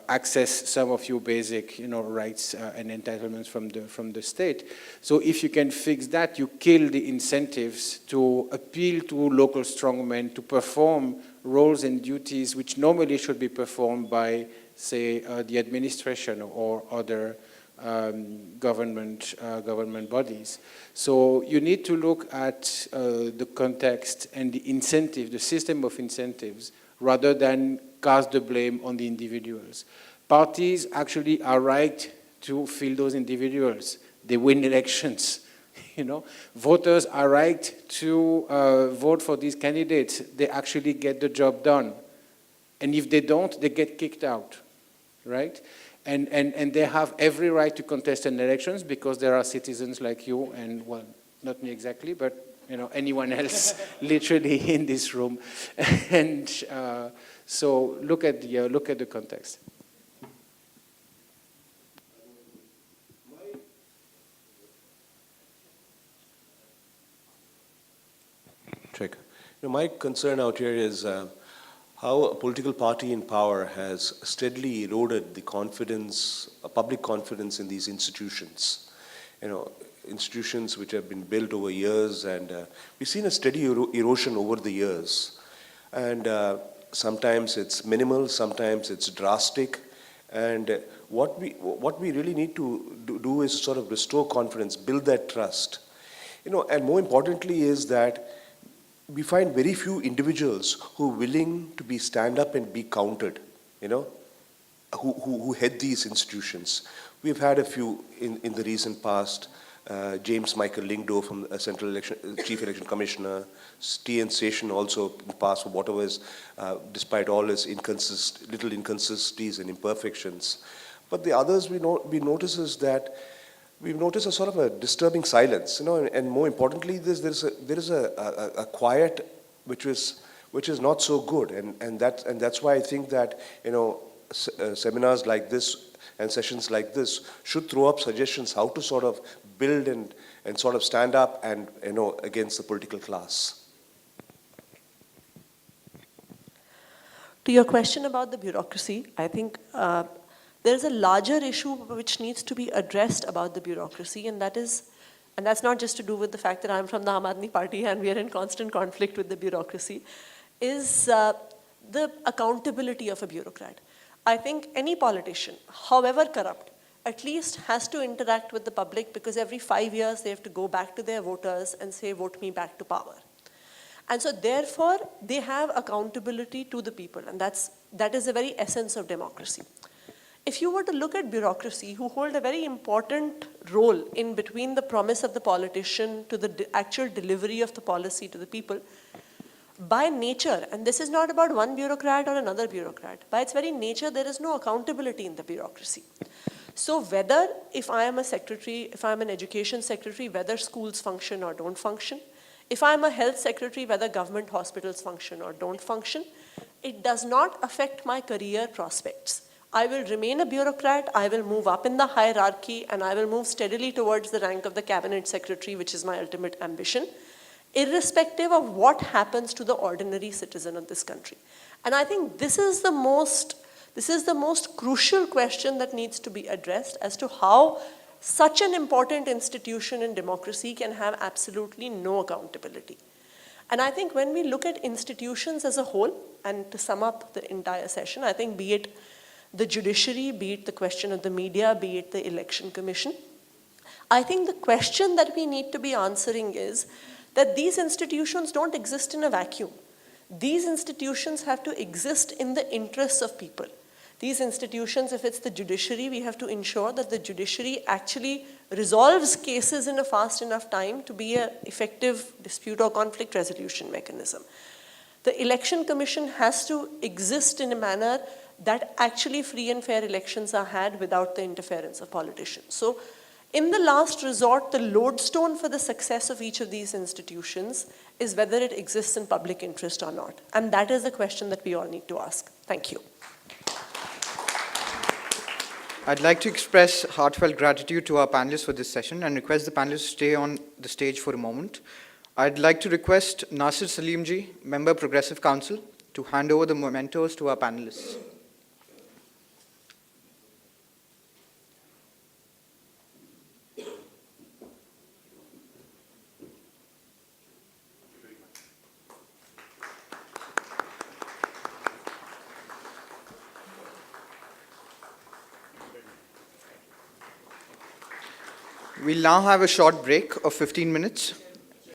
access some of your basic, rights and entitlements from the state. So if you can fix that, you kill the incentives to appeal to local strongmen to perform roles and duties which normally should be performed by, say, the administration or other government bodies. So you need to look at the context and the incentive, the system of incentives, rather than cast the blame on the individuals. Parties actually are right to fill those individuals. They win elections. Voters are right to vote for these candidates. They actually get the job done. And if they don't, they get kicked out, right? And they have every right to contest in elections because there are citizens like you and, well, not me exactly, but anyone else literally in this room. And so look at the context. Check. My concern out here is how a political party in power has steadily eroded the confidence, public confidence in these institutions. Institutions which have been built over years, and we've seen a steady erosion over the years. And sometimes it's minimal, sometimes it's drastic. And what we really need to do is sort of restore confidence, build that trust. And more importantly is that we find very few individuals who are willing to stand up and be counted, who head these institutions. We've had a few in the recent past. James Michael Lingdo from Central Election, Chief Election Commissioner, T.N. Session also in the past for whatever is, despite all his little inconsistencies and imperfections. But the others we notice is that we've noticed a sort of a disturbing silence, and more importantly, there is a quiet which is not so good, and that's why I think that seminars like this and sessions like this should throw up suggestions how to sort of build and sort of stand up and, against the political class. To your question about the bureaucracy, I think there's a larger issue which needs to be addressed about the bureaucracy, and that's not just to do with the fact that I'm from the Aam Aadmi Party and we are in constant conflict with the bureaucracy, is the accountability of a bureaucrat. I think any politician, however corrupt, at least has to interact with the public, because every 5 years they have to go back to their voters and say, vote me back to power. And so therefore, they have accountability to the people, and that is the very essence of democracy. If you were to look at bureaucracy, who hold a very important role in between the promise of the politician to the actual delivery of the policy to the people, by nature, and this is not about one bureaucrat or another bureaucrat, by its very nature, there is no accountability in the bureaucracy. So whether, if I am a secretary, if I'm an education secretary, whether schools function or don't function, if I'm a health secretary, whether government hospitals function or don't function, it does not affect my career prospects. I will remain a bureaucrat, I will move up in the hierarchy, and I will move steadily towards the rank of the cabinet secretary, which is my ultimate ambition, irrespective of what happens to the ordinary citizen of this country. And I think this is the most crucial question that needs to be addressed as to how such an important institution in democracy can have absolutely no accountability. And I think when we look at institutions as a whole, and to sum up the entire session, I think be it the judiciary, be it the question of the media, be it the election commission, I think the question that we need to be answering is that these institutions don't exist in a vacuum. These institutions have to exist in the interests of people. These institutions, if it's the judiciary, we have to ensure that the judiciary actually resolves cases in a fast enough time to be an effective dispute or conflict resolution mechanism. The election commission has to exist in a manner that actually free and fair elections are had without the interference of politicians. So, in the last resort, the lodestone for the success of each of these institutions is whether it exists in public interest or not. And that is the question that we all need to ask. Thank you. I'd like to express heartfelt gratitude to our panelists for this session and request the panelists to stay on the stage for a moment. I'd like to request Nasir Salimji, Member Progressive Council, to hand over the mementos to our panelists. We'll now have a short break of 15 minutes.